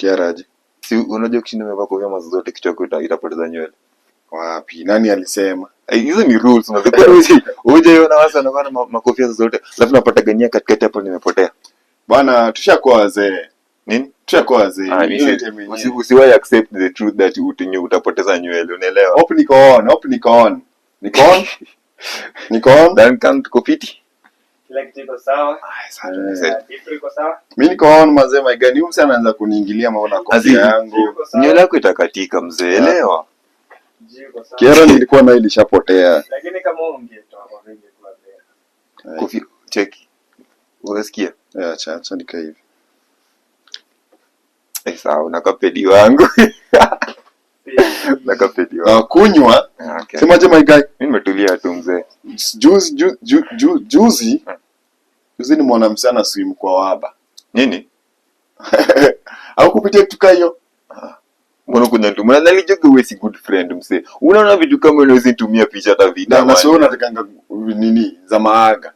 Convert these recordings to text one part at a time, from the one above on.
Kiaraje? Si unajua kushinda umevaa kofia mazo zote kichwa chako itapoteza nywele. Wapi? Nani alisema? Hizo ni rules mzee. Uje na wasa wanavaa makofia zote. Alafu napata gania katikati hapo nimepotea. Bwana tushakuwa wazee. Nini? Tushakuwa wazee. Usiwahi accept the truth that utapoteza nywele, unaelewa? Hope niko on. Niko on. Dan kan tukopiti. Kila kitu iko sawa. Iko sawa. Mimi niko on mazee, my God. Huyu msana anaanza kuniingilia maona kofia yangu. Nywele yako itakatika mzee, elewa. Kiara nilikuwa na ilishapotea. Lakini kama ungetoa kwa vingi kwa leo. Kofia check. Unasikia? Acha nika hivi. Sawa, nakapedi wangu. Nakapedi wangu. Kunywa. Okay. Semaje my guy? Mimi nimetulia tu mzee. Juzi ni mwana msana swim kwa waba. Nini? Au kupitia kitu kayo? Mbona kuna mtu mwana nalijoga wewe si good friend mzee. Unaona vitu kama unaweza tumia picha hata video. Na sio unatakanga nini za maaga.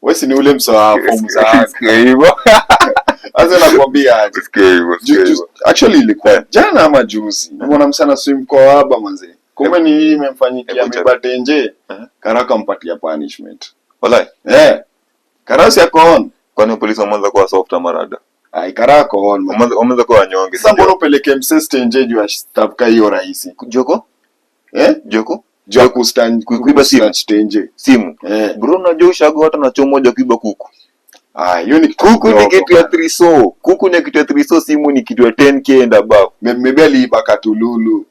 Wewe si ni ule msaafu msaaga. Hivyo. Aza nakwambia aje. Hivyo. Actually ilikuwa jana ama juzi. Mwana msana swim kwa waba manze. Kumbe ni hii imemfanyikia mibate nje. Karaka mpatia punishment. Wallahi. Karasi yako on. Kwani polisi wameanza kuwa soft amarada? Ai karako on. Wameanza kuwa wanyonge. Sasa mbona upeleke mseste nje juu ya staff ka hiyo rahisi? Joko? Joko? Joko stand kuiba simu. Bro unajua ushago hata na choo moja kuiba kuku. Hiyo ni kuku ni kitu ya 3so. Kuku ni kitu ya 3so, simu ni kitu ya 10k and above. Maybe aliiba katululu.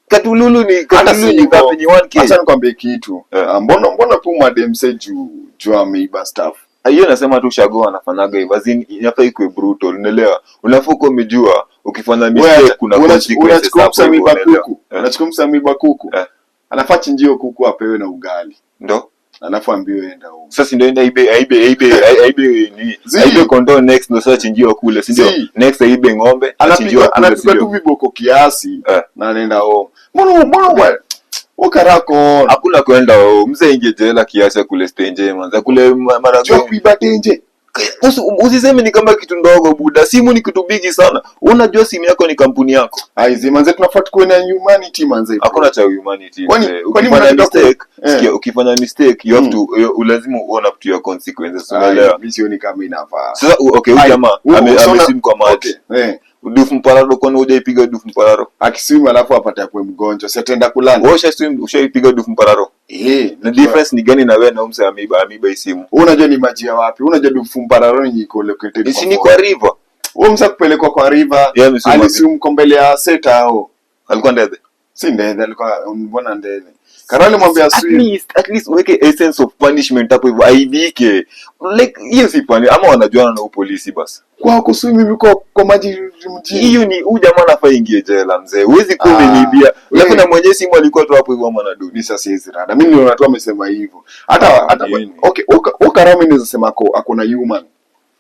Katululu ni ngapi? Ni 1k. Acha nikwambie kitu. Mbona tu madem say juu ameiba staff. Hiyo nasema tu shago anafanyaga hivyo. Azin inafaa ikuwe brutal, unaelewa? Unafaa uko umejua ukifanya mistake kuna consequences hapo. Unachukua msamiba kuku. Anafaa chinjio kuku apewe na ugali. Ndo? Alafu ambiwe enda huko. Sasa ndio enda aibe kondoo next ndo sasa chinjio kule, si ndio? Next aibe ng'ombe, anachinjio kule. Anapika tu viboko kiasi na anaenda home. Mbona ukarako hakuna kwenda mzee inge jela kiasi kule stenje manza kule mara ngapi kuiba tenje. Usiseme ni kama kitu ndogo buda, simu ni kitu bigi sana. Unajua simu yako ni kampuni yako. Aizi manze tunafaa tuwe na humanity manze. Hakuna cha humanity. Kwani mnataka ukifanya mistake you have to lazima uone up to your consequences, unaelewa? Mimi sioni kama inafaa. Sasa okay huyu jamaa amesimu kwa maji. Dufu mpararo kwani hujaipiga dufu mpararo? Akiswim alafu apata kwa mgonjwa, si ataenda kulala. Wewe ushaipiga dufu mpararo? Na difference ni gani na wewe na umse amiba simu? Unajua ni maji ya wapi? Unajua dufu mpararo ni iko located kwa. Ni kwa river. Wewe msa kupelekwa kwa river. Aliswim kombele ya seta hao. Alikuwa ndede? Si ndede, alikuwa mbona ndede. Karali mwambia swim. At least weke essence of punishment hapo hivyo aibike. Like hiyo si pani ama wanajuana na polisi basi. Kwa kuswim yuko kwa maji mjini. Hiyo ni huyu jamaa anafaa ingie jela mzee. Huwezi kunibia. Alafu na mwenyewe simu alikuwa tu hapo hivyo ama anaduni. Sasa siwezi rada. Mimi ndio watu wamesema hivyo. Hata okay, Karami naweza sema ako na human.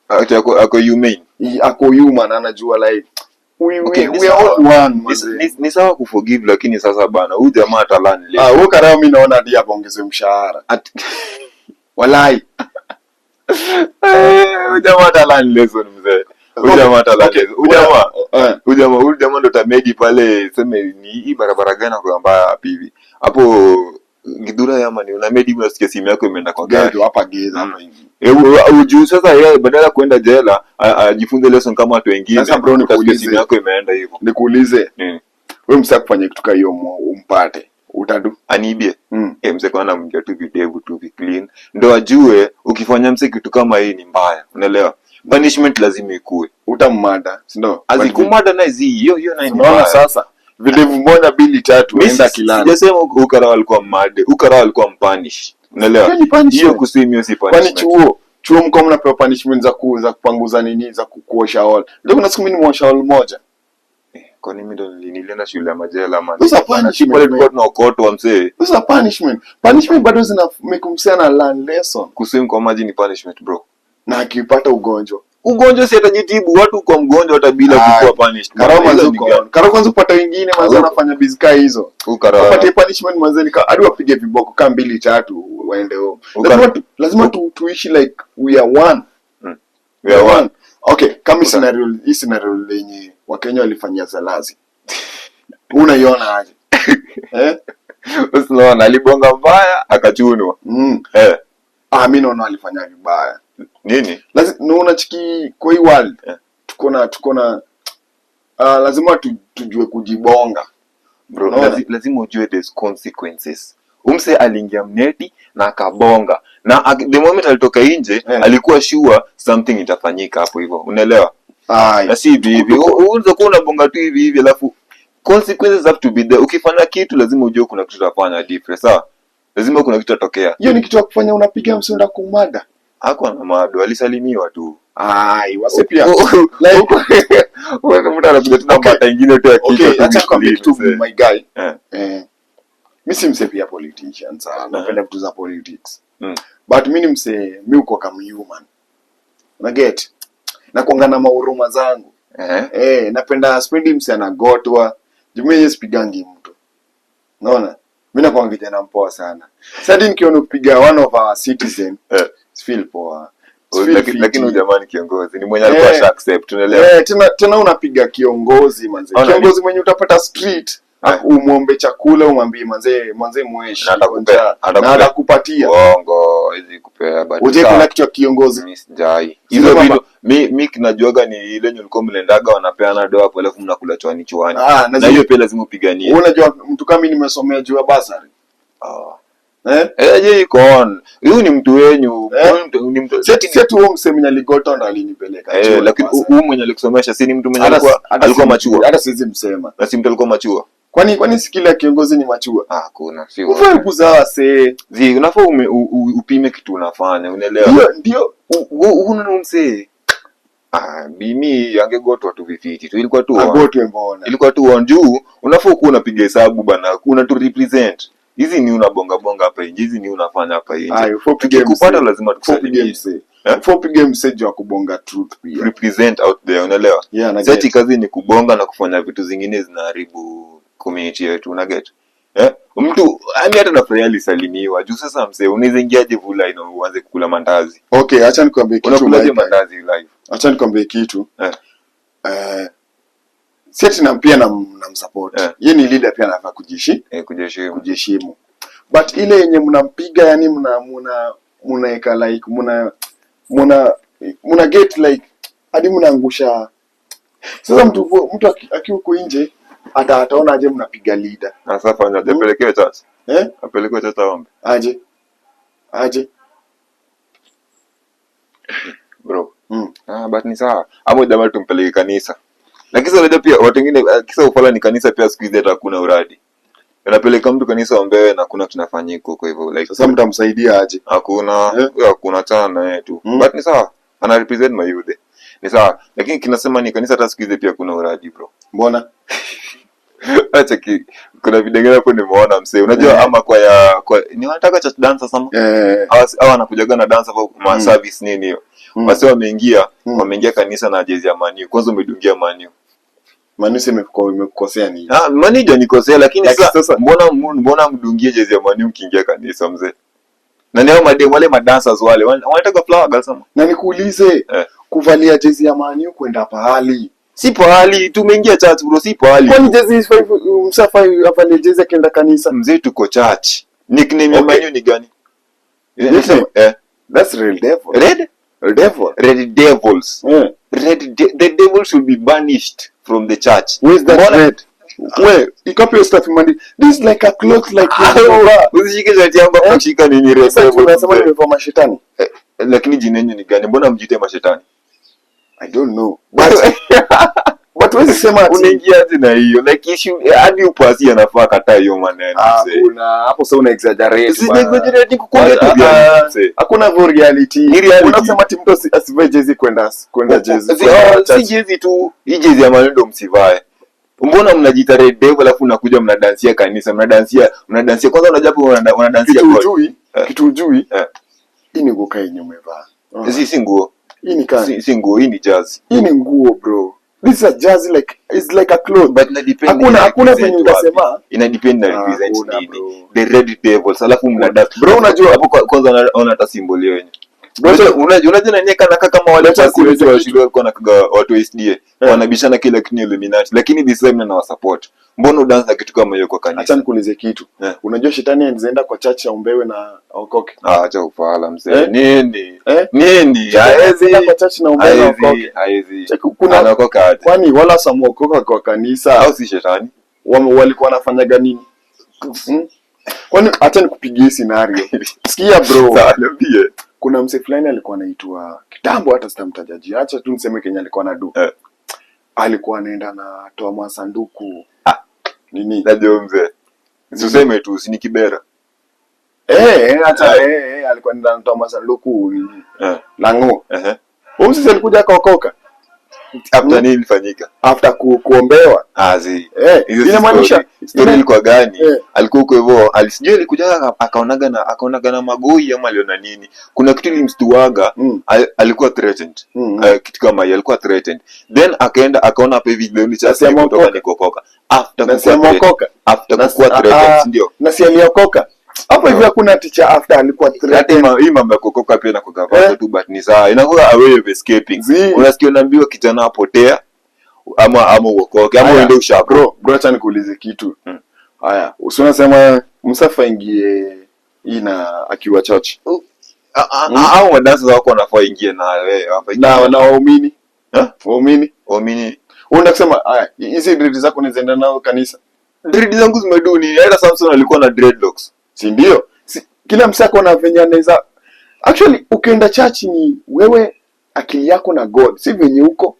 Ako humane. Ako human anajua like we are all one. Ni sawa kuforgive lakini sasa bana huyu jamaa atalani leo. Wewe Karami naona hadi hapo ongeze mshahara. Walai. Huyu jamaa atalani lesson mzee. Huyu jamaa atalani. Huyu jamaa ndo tamedi pale sema ni hii barabara gani kwa mbaya hivi. Hapo Gidura yama ni unamedi unasikia simu yako imeenda kwa gari hapa geza hapa hivi. Ujue sasa yeye badala kwenda jela ajifunze lesson kama watu wengine. Sasa bro nikuulize simu yako imeenda hivyo. Nikuulize. Wewe msaka kufanya kitu kama hiyo umpate. Utadu anibie. Msaka kwana mngia tu videvu tu clean. Ndio ajue ukifanya msaka kitu kama hii ni mbaya. Unaelewa? Punishment lazima ikue. Utammada, si ndio? Azikumada na hiyo na ni mbaya. Sasa videvu moja 2 3 enda kilala. Sijasema ukara alikuwa mad. Ukara alikuwa mpanish. Unaelewa? Hiyo kusimio si punishment. Kwani chuo mko mnapewa punishment za kupanguza nini za kuosha all. Ndio kuna siku mimi nimosha all moja. Kwa nini ndo nilienda shule ya majela man? Sasa punishment pale tulikuwa tunaokotwa mzee. Sasa punishment bado zina mekumsiana learn lesson. Kuswim kwa maji ni punishment bro. Na akipata ugonjwa si atajitibu, watu kwa mgonjwa hata bila kuwa punished. Karao kwanza kupata wengine manzo anafanya bizika hizo. Upate punishment manzo hadi wapige viboko kama 2 3 waende home. Lazima tuishi like we are one. We are one. Okay, kama scenario lenye Wakenya walifanyia Salazi. Unaiona aje? Usiona alibonga mbaya akachunwa. Mimi naona alifanya vibaya. Nini? Lazima unachiki kwa hii world. Tuko na lazima tujue kujibonga. Bro, lazima ujue there's consequences. Umse aliingia mneti na akabonga. Na the moment alitoka nje, alikuwa sure something itafanyika hapo hivyo. Unaelewa? Na si hivi. Unaweza kuwa unabonga tu hivi alafu consequences have to be there. Ukifanya kitu lazima ujue kuna kitu utafanya different. Sawa? Lazima kuna kitu kitatokea. Hiyo ni kitu ya kufanya unapiga msonda kumada. Hakuwa na mado, alisalimiwa tu. Wase pia. Wewe mtu anakuja tuna mbata nyingine tu ya kitu. Okay, acha nikwambie kitu my guy. Mimi si mse pia politician sana. Napenda vitu za politics. But mimi ni mse, mimi uko kama human. Na get. Na kuangana mahuruma zangu. Napenda spendi mse anagotwa. Mimi sipigangi mtu. Unaona? Mimi nakuwa kijana mpoa sana. Sasa nikiona kupiga one of our citizen, feel poa. Lakini jamani kiongozi ni mwenye alikuwa sha accept, tunaelewa. Tena unapiga kiongozi manze. Kiongozi mwenye utapata street, umuombe chakula, umwambie manze muishi. Na atakupatia. Uongo, hizi kupea bado. Uje kuna kitu ya kiongozi. Mimi sijai. Hizo video mimi kinajuaga ni ile yenye ulikuwa mlendaga wanapeana doa hapo alafu mnakula chwani. Na hiyo pia lazima upiganie. Unajua mtu kama mimi nimesomea juu ya basari. Je iko on. Huyu ni mtu wenyu. Ni mtu. Sasa tu huo msemi aligota ndo alinipeleka. Lakini huyu mwenye alikusomesha si ni mtu mwenye alikuwa machua. Hata siwezi msema. Na si mtu alikuwa machua. Kwani si kila kiongozi ni machua? Hakuna. Si wewe. Ufai kuzaa unafaa upime kitu unafanya, unaelewa? Ndio. Unaona msee. Mimi angegotwa tu vifiti tu. Ilikuwa tu agotwe mbona. Ilikuwa tu on juu. Unafaa kuwa unapiga hesabu bana. Kuna tu represent. Hizi ni unabonga hapa nje. Hizi ni unafanya hapa nje. Tukikupata lazima tukusaidie. Upige message wa kubonga truth pia. Represent out there, unaelewa? Sasa kazi ni kubonga na kufanya vitu zingine zinaharibu community yetu, una get? Mtu hata nafurahia alisalimiwa. Juu sasa msee unaweza ingiaje vula ina uanze kukula mandazi. Okay, acha nikwambie kitu. Unakulaje mandazi live? Acha nikwambie kitu. Sisi na pia namsupport. Yeye ni leader pia anafaa kujiheshimu. But ile yenye mnampiga yani mnaeka like mna get like hadi mnaangusha. Sasa mtu akiwa huko nje ataona aje mnapiga leader. Sasa fanya apelekwe church. Apelekwe church aombe. Aje. Bro. But ni sawa. Hapo jamaa tumpeleke kanisa. Na kisa unajua pia watu wengine kisa ufala ni kanisa pia siku hizi hata hakuna uradi. Unapeleka mtu kanisa ombewe na kuna tunafanyika kwa hivyo like sasa mtamsaidia aje? Hakuna chana tu. But ni sawa. Ana represent my youth. Ni sawa. Lakini kinasema ni kanisa hata siku hizi pia kuna uradi bro. Mbona? Acha kuna video hapo nimeona msee. Unajua ama kwa ni wanataka church dancer sama. Hawa anakujaga na dancer kwa service nini hiyo. Wase wameingia kanisa na jezi ya Man U. Kwanza umedungia Man U. Man U imekukosea nini? Man U hanikosea lakini sasa mbona mdungie jezi ya Man U ukiingia kanisa mzee? Na leo wale madancers wale wanataka flower girls sama. Na nikuulize kuvalia jezi ya Man U kwenda pahali. Si pahali tumeingia church bro, si pahali. Kwani jezi msafai avalie jezi akienda kanisa? Mzee tuko church. Nickname ya Man U ni gani? That's Real Devil. Red Devils. The devil should be banished from the church. Where's that red? Where? Ikapi your stuff mandi. This is like a cloth like usishike shati yangu hapo kushika nini red devil. Unasema nimevaa mashetani. Lakini jina yenu ni gani? Mbona mjite mashetani? I don't know. But wewe sema unaingiaje na hiyo? Like issue hadi upasi anafaa kataa hiyo maneno mzee. Kuna hapo sasa una exaggerate. Si exaggerate kukuambia tu gani? Hakuna reality. Unasema timu mtu asivae jezi kwenda jezi. Si jezi tu, hii jezi ya maneno msivae. Mbona mnajiita Red Devil alafu unakuja mnadansia kanisa, mnadansia kwanza unajua hapo wanadansia kitu ujui. Hii ni nguo kai umevaa. Si nguo. Hii ni kani? Si nguo, hii ni jazz. Hii ni nguo bro. This is a jazz like it's like a cloth but ina depend. Hakuna venye unasema. Ina depend na represent nini. The Red Devils alafu mnadance. Bro unajua hapo kwanza ona hata symbol yenu. Unajua nani kana kama wale pasi wetu wa shule walikuwa na watu SDA wanabishana kila kitu Illuminati, lakini this time na support. Mbona udansa kitu kama hiyo kwa kanisa? Acha nikuulize kitu. Unajua shetani anaenda kwa church ya Ombewe na aokoke. Acha ufala mzee. Nini? Haezi kwa church na Ombewe na aokoke. Haezi. Kuna anaokoka aje? Kwani wala samuokoka kwa kanisa au si shetani? Walikuwa wanafanyaga nini? Kwani acha nikupigie scenario. Sikia bro. Sawa, niambie. Kuna mse fulani alikuwa anaitwa kitambo, hata sitamtajaji. Acha tu niseme Kenya alikuwa na do. Alikuwa anaenda na toa masanduku. Nini? Najua mzee. Usiseme tu si ni Kibera. Acha alikuwa anaenda na toa masanduku Lango. Mse alikuja akaokoka. After nini ilifanyika? After kuombewa. Inamaanisha story ilikuwa gani? Alikuwa huko hivyo, alisijui alikuja akaonaga na magoi ama aliona nini. Kuna kitu ilimstuaga, alikuwa threatened. Kitu kama hiyo alikuwa threatened. Then akaenda akaona hapa hivi video ni cha kutoka nikokoka. After kuwa threatened ndio. Na si aliokoka. Hapo hivi hakuna teacher after alikuwa threatened. Hata hii mambo ya kukoka pia na kukava tu but ni sawa. Inakuwa a way of escaping. Unasikia unaambiwa kijana apotea ama uokoke ama uende ushako. Bro acha nikuulize kitu. Haya, usiona Msafa ingie ina akiwa church. Au wadansa wako wanafaa ingie na wewe hapa. Na waumini. Waumini. Unataka kusema haya, hizi dread zako nizaenda nao kanisa. Dread zangu zimeduni. Hata Samson alikuwa na dreadlocks. Si ndio? Kila msako na venye anaweza. Actually ukienda church ni wewe akili yako na God, si venye huko.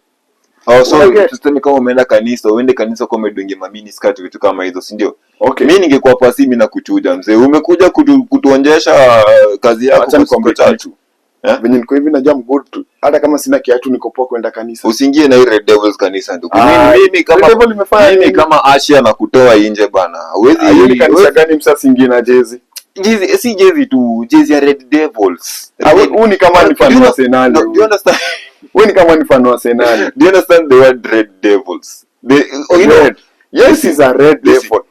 Tuseme kama umeenda kanisa, uende kanisa kwa umedunge mamini skirt vitu kama hizo, si ndio? Okay. Mimi ningekuwa pasi mimi na kuchuja mzee. Umekuja kutuonjesha kazi yako kwa church. Venye niko hivi najua good tu. Hata kama sina kiatu niko poa kwenda kanisa. Usiingie na Red Devils kanisa ndugu. Mimi kama Asia na kutoa nje bana. Huwezi kanisa gani msasingie na jezi? Jezi si jezi tu, jezi ya Red Devils. Huu ni kama ni fan wa Arsenal. Do you understand? Huu ni kama ni fan wa Arsenal. Do you understand the word Red Devils? Yes, is a red devil.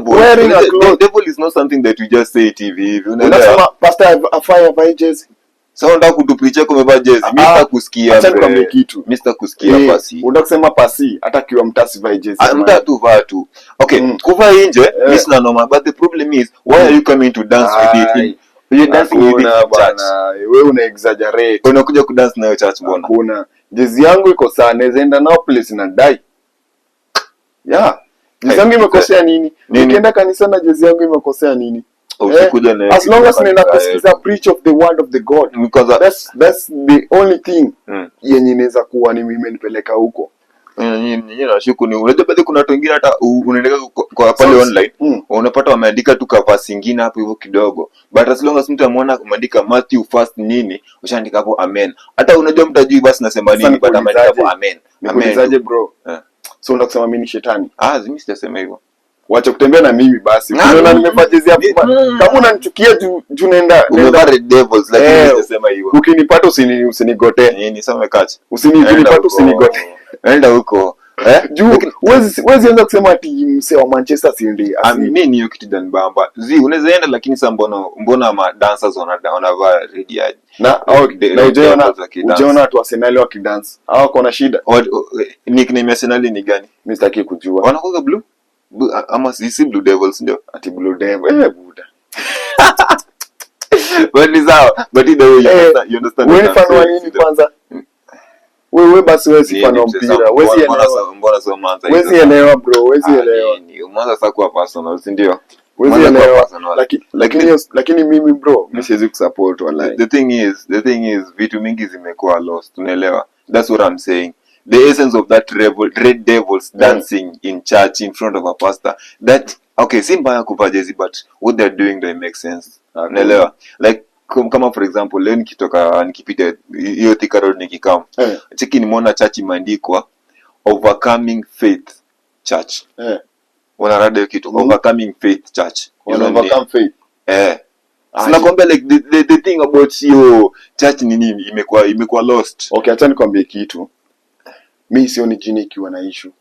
Wearing a cloth. Devil is not something that you just say TV. Unasema pastor afaya by jezi. Sasa unataka kutupicha kwa umevaa jezi. Mimi sitakusikia. Acha nikwambie kitu. Mimi sitakusikia pasi. Unataka kusema pasi hata kiwa mtasi by jezi. Mta tu vaa tu. Okay, kuvaa nje mimi sina noma, but the problem is why are you coming to dance with it? You're dancing with it church. Wewe una exaggerate. Unakuja kudance nayo church bwana. Kuna jezi yangu iko sana, naenda nao place na dai. Jezi yangu imekosea nini? Nikienda kanisa na jezi yangu imekosea nini? As long as nenda kusikiza preach of the word of the God, because that's the only thing yenye inaweza kuwa ni mimi nipeleka huko. Nyinyi nashuku ni unajua baadhi kuna watu wengine hata unaendeka kwa pale online unapata wameandika tu kafasi nyingine hapo hivyo kidogo, but as long as mtu ameona kuandika Matthew first nini ushaandika hapo amen. Hata unajua mtajui basi nasema nini but ameandika hapo amen. Amenizaje bro? So unataka kusema mimi ni shetani? Mimi sijasema hivyo. Wacha kutembea na mimi basi. Unaona nimevaa jezi hapo. Kama unanichukia juu naenda Red Devils lakini sijasema hivyo. Ukinipata usinigote. Nini sema kachi. Usinipata usinigote. Enda huko. Juu huwezi anza kusema ati msee wa Manchester City. Mimi ni hiyo kitu dan bamba. Unaweza enda lakini sasa mbona ma dancers wanavaa red ya. Na unaona watu wa Arsenal wakidance. Hawako na shida. Nickname ya Arsenal ni gani? Mimi sitaki kujua. Wanakuwa blue? Ama si Blue Devils ndio? Ati Blue Devil. Buda. But is out. But either way you understand. Wewe fan wa nini kwanza? Wewe basi wewe si fan wa mpira. Mbona sio manza? Wewe elewa bro, wewe elewa. Umeanza sasa kuwa personal, si ndio? Wewe elewa. Lakini mimi bro, mimi siwezi kusupport online. The thing is vitu mingi zimekuwa lost, unaelewa? That's what I'm saying. The essence of that Red Devils dancing in church in front of a pastor, that okay, si mbaya kuvaa jezi but what they're doing they make sense. Unaelewa? Like kama for example leo nikipita hiyo Thika Road nikikam cheki nimeona church imeandikwa Overcoming Faith Church. Wanarada hiyo kitu Overcoming Faith Church. Overcome faith. Sinakwambia like the thing about hiyo church ni nini imekuwa lost. Okay, acha nikwambie kitu. Mimi sioni jini ikiwa na issue.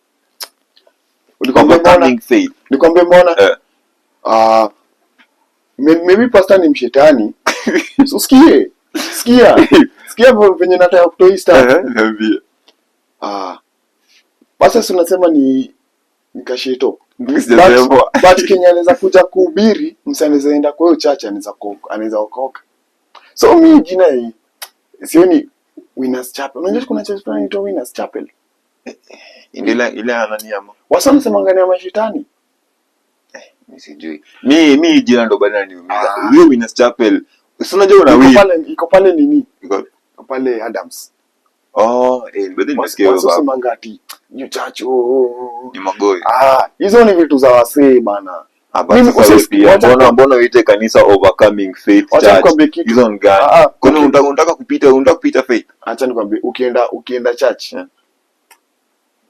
Nikwambie mbona? Maybe pastor ni mshetani. Usikie. Sikia venye nataka kutoa star. Niambie. Basi unasema ni kasheto. Sijasema. But Kenya anaweza kuja kuhubiri, msanaweza enda kwa hiyo church anaweza okoka. So mimi jina hii sioni Winners Chapel. Unajua kuna church fulani inaitwa Winners Chapel. Ile ananiama. Wasema ngani ya mashetani. Mimi sijui. Mimi jina ndo bado niumiza. Hiyo Winners Chapel. Si unajua una wewe. Iko pale nini? Iko pale Adams. Bado nimesikia hiyo baba. Wasema ngati new church ni magoi. Hizo ni vitu za wasee bana. Mbona uite kanisa Overcoming Faith Church? Hizo ni gani? Kuna unataka kupita faith. Acha nikwambie ukienda church.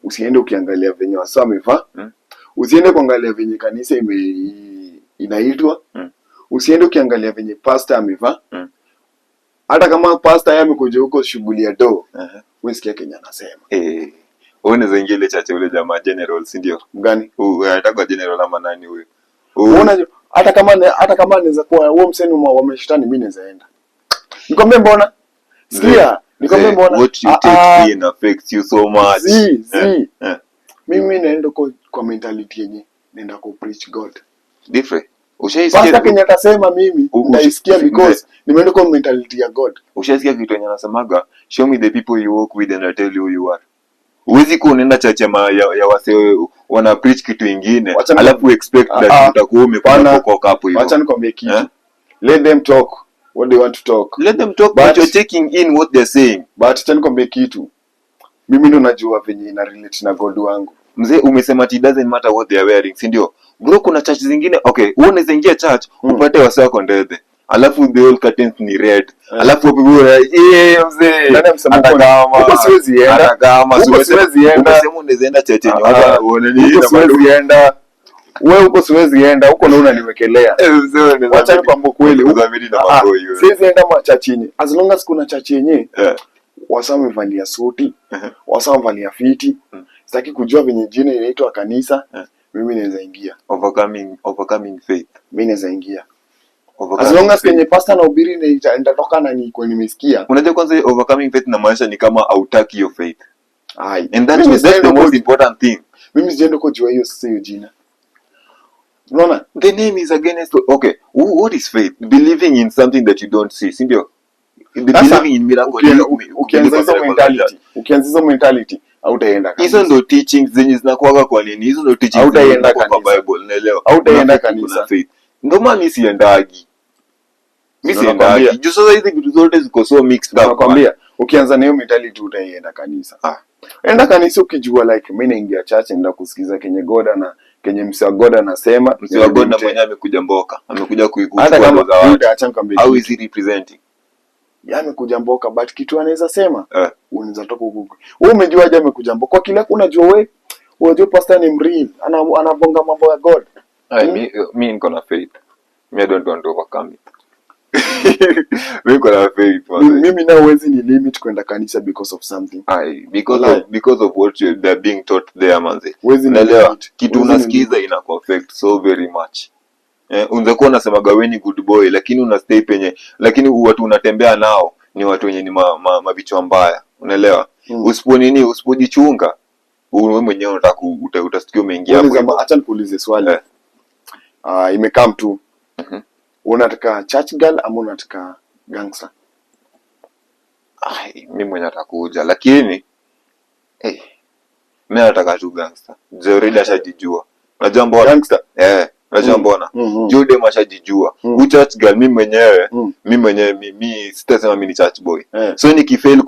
Usiende ukiangalia venye wasee wamevaa. Usiende kuangalia venye kanisa inaitwa. Usiende ukiangalia venye pastor amevaa. Hata kama pastor yeye amekuja huko shughuli ya do. Wewe sikia Kenya anasema. Uone zingine chache ule jamaa general, si ndio? Gani? Anataka general ama nani huyo? Unaona hata kama anaweza kuwa wewe mseni wameshetani, mimi naweza enda. Nikwambie mbona? Sikia, nikwambie mbona? What you take in affects you so much. Mimi naenda kwa mentality yenye naenda ku preach God. Different. Ushaisikia pastor Kenya atasema mimi ndaisikia because nimeenda kwa mentality ya God. Ushaisikia kitu yenye anasemaga, show me the people you walk with and I'll tell you who you are. Uwezi kuonenda chachema ya wase wana preach kitu kingine alafu expect that utakuwa umekuwa kwa hapo hivyo. Acha nikwambie kitu. Let them talk what they want to talk. Let them talk but you're taking in what they're saying. But acha nikwambie kitu. Mimi ndo najua venye ina relate na God wangu. Mzee umesema it doesn't matter what they are wearing, si ndio? Bro kuna church zingine uone zingia church upate wase wako ndede. Alafu the whole curtains ni red. Alafu mzee. Nani amsema huko siwezi enda. Huko siwezi enda. Unasema unaweza enda church yenye watu waone nini na siwezi enda. Wewe huko siwezi enda, huko ndo unaniwekelea. Mzee acha nikwambie kweli. Udhamini na mambo hiyo. Siwezi enda church yenye. As long as kuna church yenye. Wasa wamevalia suti, wasa wamevalia fiti. Sitaki kujua venye jina inaitwa kanisa. Mimi naweza ingia. Overcoming Faith. Mimi naweza ingia. As long as kenye pastor na ubiri nitatoka na niko nimesikia. Unajua kwanza Overcoming Faith na maisha ni kama autaki your faith. And that's the most important thing. Mimi sijaenda kujua hiyo sasa hiyo jina. Unaona? The name is against what is faith? Believing in something that you don't see, si ndio? Believing in miracle. Ukianza mentality hautaenda kanisa. Hizo ndo teachings zenye zinakuwa kwa nini? Hizo ndo teachings hautaenda kwa Bible, unaelewa? Hautaenda kanisa. Ndio maana mimi siendagi. Juu sasa hizi vitu zote ziko so mixed up. Nakwambia ukianza na hiyo mentality utaenda kanisa. Enda kanisa ukijua like mimi naingia church nenda kusikiza kenye msa God anasema. Msa God na mwenyewe amekuja mboka. Amekuja kuikuchukua hata kama acha nikwambie. How is he representing? Amekuja mboka but kitu anaweza sema unaweza toka huko. Wewe umejuaje amekuja mboka? Kwa kila unajua wewe unajua pastor ni mreal anabonga mambo ya God. Mimi niko na faith. I don't want to overcome it. Mimi niko na faith. Mimi na uwezi ni limit kwenda kanisa because of something. Because of what they're being taught there manze. Unaelewa kitu unasikiza ina affect so very much. Unaweza unasema gaweni good boy lakini una stay penye lakini watu unatembea nao ni watu wenye ni mavichwa mbaya. Unaelewa? Usipojichunga wewe mwenyewe unataka utasikia umeingia hapo. Acha nikuulize swali. Imekaa mtu. Unataka church girl ama unataka gangster? Mimi mwenyewe natakuja lakini mimi nataka tu gangster. Jorida ashajijua. Unajua mbona? Gangster. Unajua mbona? Jude mashajijua. Church girl mimi mwenyewe sitasema mimi ni church boy. So nikifail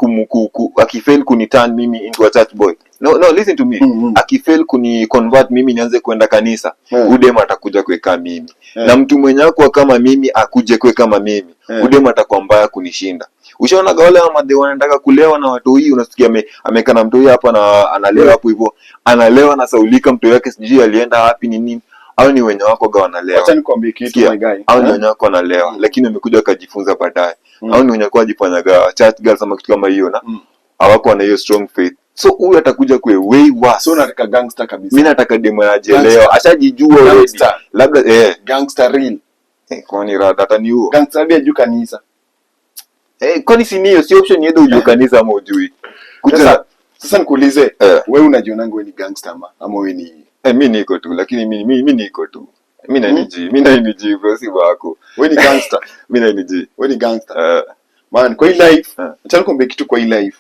akifail kuniturn mimi into a church boy. No, listen to me. Akifail kuni convert mimi nianze kwenda kanisa, udem atakuja kuweka mimi. Na mtu mwenyewe kwa kama mimi akuje kuweka kama mimi, udem atakuwa mbaya kunishinda. Ushaona wale amadhe wanataka kulewa na watu hii unasikia amekana mtu huyu hapa na analewa hapo hivyo. Analewa na saulika mtu yake sijui alienda wapi ni nini. Au ni wenye wako gawa wanalewa. Acha nikwambie kitu my guy. Au ni wenye wako wanalewa lakini wamekuja wakajifunza baadaye. Au ni wenye kwa jifanyaga church girls ama kitu kama hiyo na hawako na hiyo strong faith. So huyu atakuja kwa way worse. So nataka gangster kabisa. Mimi nataka demo ya jeleo. Ashajijua wewe. Labda gangster real. Kwani rada hata ni huo. Gangster real juu kanisa. Kwani si niyo si option yeye ujue kanisa ama ujui. Sasa nikuulize, wewe unajionanga wewe ni gangster ama wewe ni mimi niko tu, lakini mimi niko tu. Mimi na niji bro, si wako. Wewe ni gangster. Mimi na niji. Wewe ni gangster. Man, kwa hii life, acha nikwambie kitu kwa hii life.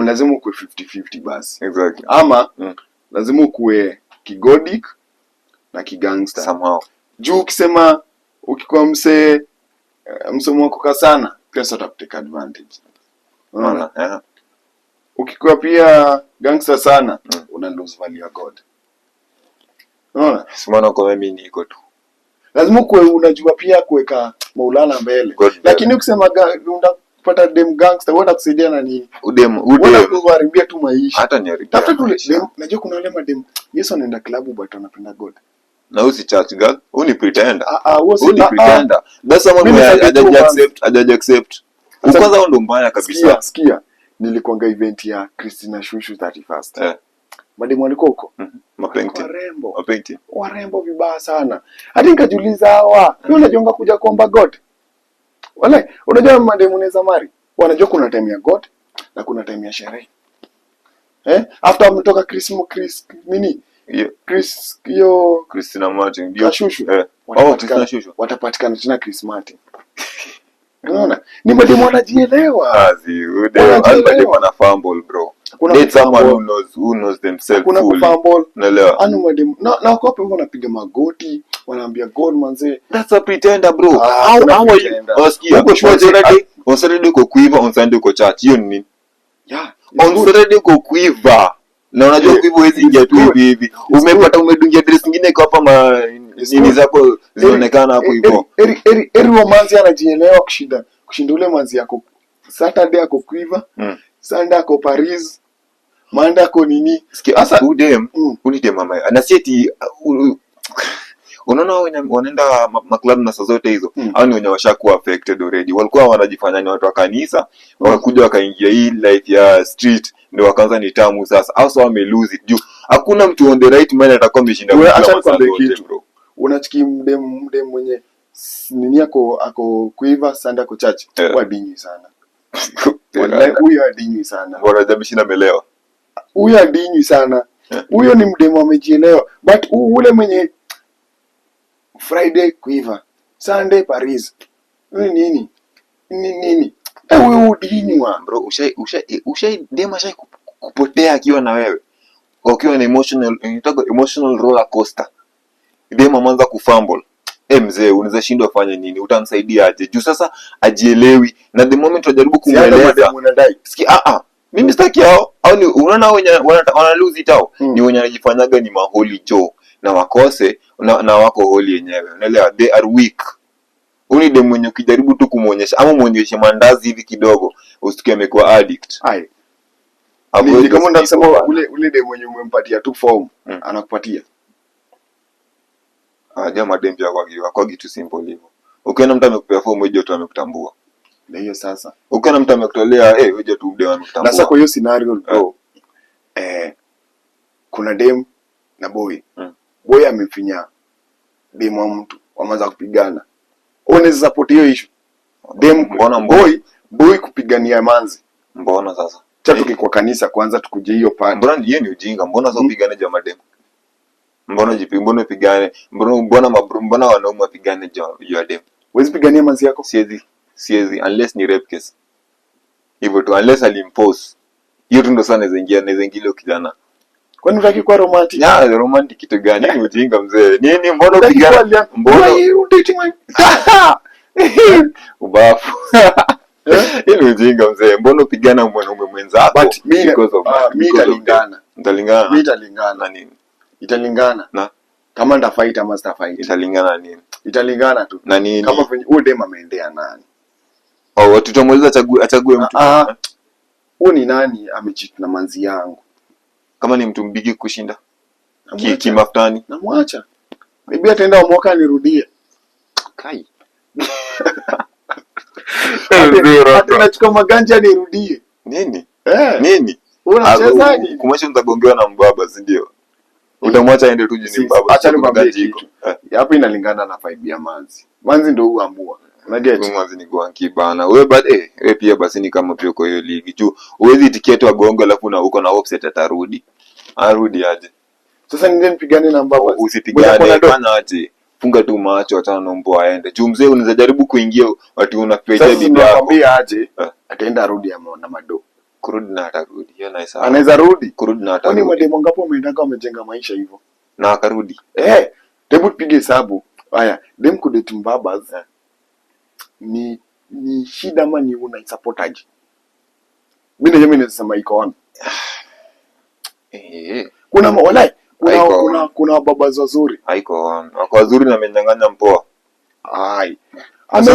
Lazima ukue 50-50 basi. Exactly. Ama lazima ukue kigodic na kigangster. Somehow. Juu ukisema ukikuwa msomo wako sana, pesa utakuteka advantage. Unaona? Ukikuwa pia gangster sana, una lose value ya God. Unaona? Simama kwa mimi niko tu. Lazima kuwe unajua pia kuweka Maulana mbele. Lakini ukisema unapata dem gangster, wewe utakusaidia na nini? Udem. Unaharibia tu maisha. Hata ni haribia. Hata kule najua kuna wale madem Yesu anaenda club but anapenda God. Na usi church girl, uni pretender. Uni pretender. That's someone who accept. Kwanza ndo mbaya kabisa. Sikia. Nilikuanga event ya Christina Shushu 31st. Mademu walikuwa huko. Mapenti. Warembo vibaya sana. Hadi nikajiuliza hawa, wewe unajonga kuja kuomba God? Wala, unajua mademu unaweza mari. Wanajua kuna time ya God na kuna time ya sherehe. After wametoka Christina Martin ndio Shushu. Christina Shushu. Watapatikana tena Chris Martin. Unaona? Ni mademu wanajielewa. Mademu wana fumble bro. Date someone who knows themselves fully. Kuna fumble. Naelewa. Anu mademu. Na wako hapo wanapiga magoti, wanaambia God manze. That's a pretender bro. How are you? Oskia. On Saturday uko kuiva, on Sunday uko church. Hiyo ni nini? Yeah. On Saturday uko kuiva. Na unajua kuiva huwezi ingia tu hivi. Umedungia dress nyingine iko hapa nini zako zinaonekana hapo hivyo. Eri manzi anajielewa kushinda ule manzi yako. Saturday yako kuiva, Sunday yako Paris, Monday yako nini? Asa udem, unidem mama. Na si eti unaona wanaenda maklub na saa zote hizo. Hao ni wenye washakuwa affected already. Walikuwa wanajifanya ni watu wa kanisa, wakakuja wakaingia hii life ya street ndio wakaanza ni tamu sasa. Also wame lose it. Juu hakuna mtu on the right mind atakuwa ameshinda kwa kitu bro. Unachiki mdem mwenye nini ako kuiva Sunday ako church. Wadinyi sana. Wallahi huyo adinyi sana. Bora jamishina melewa. Huyo adinyi sana. Huyo ni mdemo amejielewa. But ule mwenye Friday kuiva, Sunday Paris. Nini? Wewe udinywa bro, ushai dema shai kupotea akiwa na wewe. Ukiwa na emotional roller coaster. Dema manza kufumble. Mzee unaweza shindwa fanya nini? Utamsaidia aje? Juu sasa ajielewi na the moment unajaribu kumueleza. Sikia mimi sitaki hao. Au ni unaona wenye wana lose it hao. Ni wenye wanajifanyaga ni maholi Joe na wakose na wako holi yenyewe. Unaelewa? They are weak. Uni dem mwenye ukijaribu tu kumuonyesha ama muonyeshe mandazi hivi kidogo usikie amekuwa addict. Ni kama unasema ule dem mwenye umempatia tu form anakupatia. Jamaa dem pia kwa kitu simple hivyo. Ukiona mtu amekupea form wewe tu amekutambua. Na hiyo sasa. Ukiona mtu amekutolea wewe tu dem amekutambua. Sasa kwa hiyo scenario bro. Kuna dem na boy. Boy amefinya dem wa mtu wameanza kupigana. Unaweza support hiyo issue. Dem mbona boy kupigania manzi. Mbona sasa? Cha tukikwa kanisa kwanza tukuje hiyo pande. Mbona yeye ni ujinga? Mbona sasa upigane jamaa dem? Mbona pigane? Mbona wanaume wapigane juu dem? Huwezi pigania manzi yako? Siwezi unless ni rape case. Hivyo tu unless alimpose. Hiyo tu ndo sana inaweza ingia kijana. Kwani unataka kuwa romantic? Romantic kitu gani? Ni ujinga mzee. Nini mbona upigana? Mbona you dating my ubafu. Ile ujinga mzee. Mbona upigana mwanaume mwenzako? But mimi italingana. Na nini? Italingana. Na kama nda fight ama sita fight. Italingana nini? Italingana tu. Na nini? Kama huyo dem ameendea nani? Tutamuuliza achague mtu. Huyo ni nani amecheat na manzi yangu? Kama ni mtu mbigi kushinda kimafutani namwacha. Maybe ataenda mwaka nirudie. Kai. Tunachukua maganja nirudie. Nini? Nini? Unachezaje? Kumaanisha mtagongewa na mbaba, si ndio? Utamwacha aende tu jini mbaba. Acha nimwambie kitu. Hapo inalingana na vibe ya manzi. Manzi ndio huamua. Unaget? Mwanzi ni gwanki bana. Wewe wewe pia basi ni kama pia kwa hiyo ligi. Juu uwezi tiketi wa gongo alafu na uko na offset atarudi. Arudi aje. Sasa nende nipigane na Mbaba. Usipigane kana aje. Funga tu macho achana na mbo aende. Juu mzee unaweza jaribu kuingia watu unapeja bibi yako. Sasa nakwambia aje ataenda rudi na mado. Kurudi na atarudi. Hiyo nice. Anaweza rudi. Kurudi na atarudi. Kwani mademo ngapo umeendanga wamejenga maisha hivyo? Na akarudi. Hebu tupige hesabu. Haya, dem kudate Mbaba ni shida ama ni una support aje? Mimi nasema iko on. Kuna walai kuna baba wazuri. Haiko on. Wako wazuri na amenyang'anya mpoa.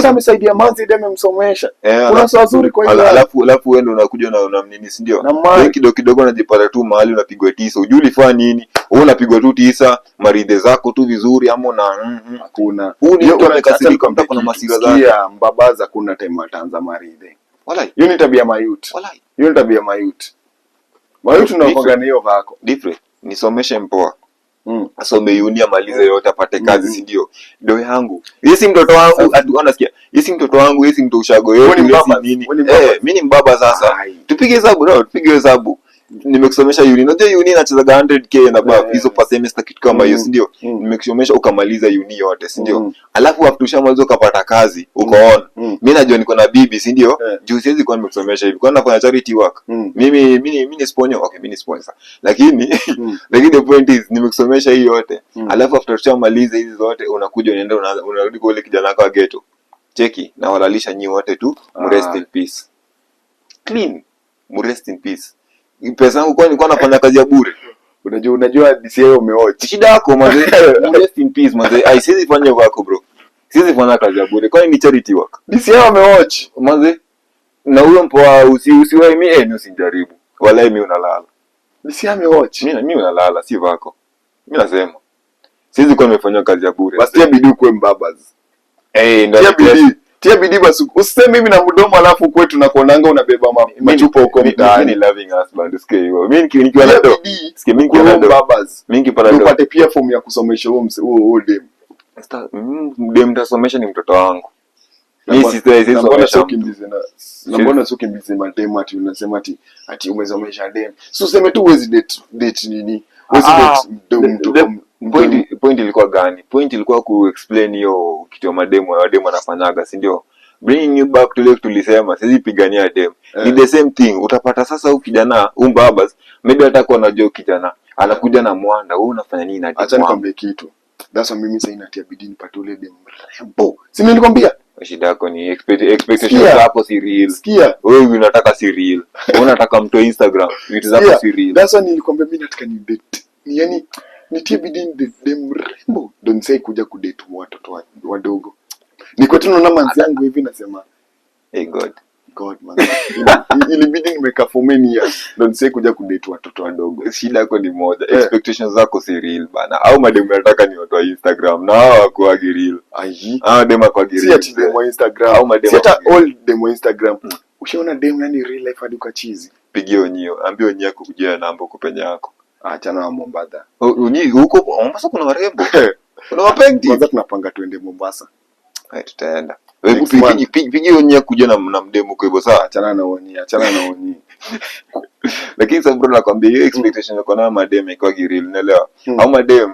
Amesaidia manzi dem amsomesha. Kuna sawa wazuri kwa hiyo. Alafu wewe ndio unakuja na unamnini si ndio? Wewe kidogo unajipata tu mahali unapigwa tisa. Ujui ulifanya nini? Wewe unapigwa tu tisa, maride zako tu vizuri ama na hakuna. Huu ni mtu amekasirika mtako na masira zake. Sikia Mbabaza kuna time ataanza maride. Walai. Hiyo ni tabia mayut. Walai. Hiyo ni tabia mayut. Mayut unakoga hiyo vako. Different. Nisomeshe mpoa. Asome uni amalize yote apate kazi si ndio? Ndio yangu. Yeye si mtoto wangu, unasikia? Yeye si mtoto wangu, yeye si mtu ushago yote nini? Mimi ni mbaba sasa. Tupige hesabu bro, tupige hesabu. Nimekusomesha uni. Unajua uni inacheza 100k na above. Hizo per semester kitu kama hiyo si ndio? Nimekusomesha ukamaliza uni yote si ndio? Alafu after ushamaliza ukapata kazi, uko on. Mimi najua niko na bibi si ndio? Juu siwezi kwa nimekusomesha hivi. Kwa nafanya charity work. Mimi ni sponsor. Okay, mimi ni sponsor. Lakini the point is nimekusomesha hii yote. Alafu after ushamaliza hizi zote unakuja unarudi kwa ile kijana wako wa ghetto. Cheki na walalisha nyi wote tu, rest in peace. Clean. Rest in peace. Pesa yangu kwa nilikuwa nafanya kazi ya bure. Unajua DCA umeoch. Shida yako manze. Rest in peace manze. Siwezi fanya wako bro. Siwezi fanya kazi ya bure. Kwani ni charity work. DCA umeoch. Manze. Na huyo mpoa usiwahi mimi usijaribu. Wala mimi unalala. DCA umeoch. Mimi unalala si vako. Mimi nasema. Siwezi kwa nimefanya kazi ya bure. Basi tia bidii kwa Mbabas. Ndio tia bidii basi. Usiseme mimi na mdomo alafu kwetu na kuonanga unabeba machupa huko mtaani. Mimi loving husband sikia hiyo. Mimi nikiwa na ndo. Sikia mimi nikiwa na Mbabas. Mimi nikipata ndo. Upate pia form ya kusomesha huo dem. Dem mtasomesha ni mtoto wangu. Mimi siwezi kusomesha. Mbona sio kimbize madem ati unasema ati umesomesha dem. Si useme tu huwezi date nini? Huwezi date point ilikuwa gani? Point ilikuwa ku explain hiyo kitu ya mademu anafanyaga, si ndio? Bringing you back to like tulisema sisi pigania dem. Ni the same thing. Utapata sasa huyu kijana, Mbabas, maybe hatakuwa anajua kijana. Anakuja na mwanda, wewe unafanya nini na dem? Acha nikwambie kitu. That's why mimi sasa inatia bidii nipate ule dem rembo. Si nilikwambia? Shida yako ni expectations zako si real. Sikia. Wewe unataka si real. Wewe unataka mtu Instagram, vitu zako si real. That's why nilikwambia mimi nataka ni date. Ni yani nitie bidii dem rembo. Don't say kuja kudate watoto wadogo. Niko tu naona manzi yangu hivi nasema hey God man. Ilibidi nimeka for many years. Don't say kuja kudate watoto wadogo. Shida yako ni moja. Expectations zako si real bana. Au mademu yanataka ni watu wa Instagram na hao wako wa real. Demu kwa real. Si ati demu wa Instagram. Au mademu. Si ata all demu wa Instagram. Ushaona demu yani real life hadi ukachizi. Pigie Onyio, ambie Onyio kukujia namba huko penye yako. Achana na Mombasa. Onyio huko Mombasa kuna warembo. Kuna wapenzi. Kwanza tunapanga tuende Mombasa. Tutaenda. Wewe pigie Onyio kuja na mdemu kwa hivyo sawa. Achana na Onyio. Lakini sasa bro nakwambia hiyo expectation yako na madem iko real, unaelewa? Au madem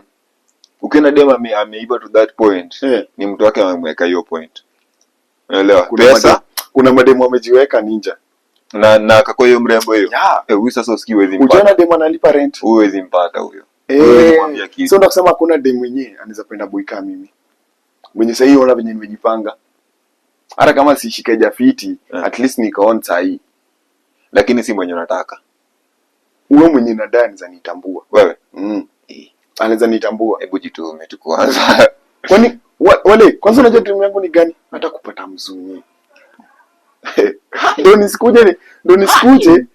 ukiona dem ameiba to that point, ni mtu wake amemweka hiyo point. Unaelewa? Kuna madem wamejiweka ninja. Na kako hiyo mrembo hiyo. Huyu sasa usikii wezi mpata. Ukiona dem analipa rent, huwezi mpata huyo. Sio ndo kusema kuna dem mwenyewe anaweza penda boy kama mimi. Mwenye sasa hiyo ona venye nimejipanga. Hata kama si shika jafiti, at least niko on sahi. Lakini si mwenye unataka. Wewe mwenye nadai anaweza nitambua. Wewe? Anaweza nitambua. Hebu jitume tu kwanza. Kwani wale kwanza unajua dream yangu ni gani? Nataka kupata mzungu. Ndio nisikuje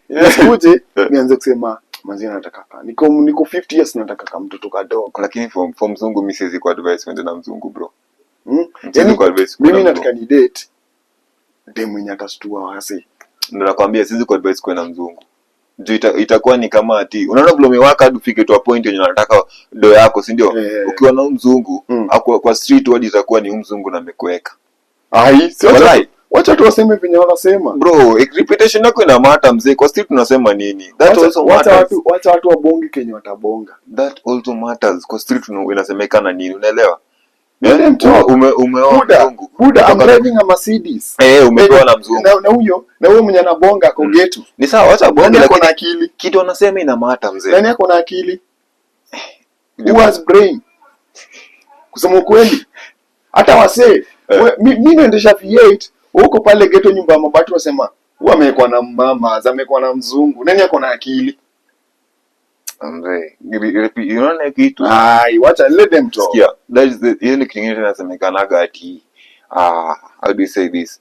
nianze kusema manzi nataka niko 50 years nataka kama mtoto kadogo. Lakini for mzungu mimi siwezi ku advise wende na mzungu bro. Mimi nataka ni date dem mwenye atastua wase. Ndio nakwambia siwezi ku advise kwenda mzungu. Juu itakuwa ni kama ati unaona vile umewaka hadi ufike to a point yenye unataka do yako si ndio? Ukiwa na mzungu kwa street wadi itakuwa ni mzungu na amekuweka. Ai, sio wacha tu waseme venye wanasema. Bro, reputation yako ina matter mzee. Kwa street tunasema nini? That also matters. Wacha watu wabonge kenye watabonga. That also matters. Kwa street inasemekana nini? Unaelewa? Umeoa mzungu. Buda, I'm driving a Mercedes. Umepewa na mzungu. Na huyo mwenye anabonga ako getu. Ni sawa, wacha bonge lakini akili. Kitu wanasema ina matter mzee. Nani ako na akili? Who has brain? Kusema kweli. Hata wasee, mimi naendesha V8, huko pale geto nyumba ya mabati wasema, huwa amekuwa na mama, amekuwa na mzungu. Nani ako na akili? Mzee, unaona kitu? Ai, wacha let them talk. Sikia, that is the ile kingine tunasemekanaga ati how do you say this?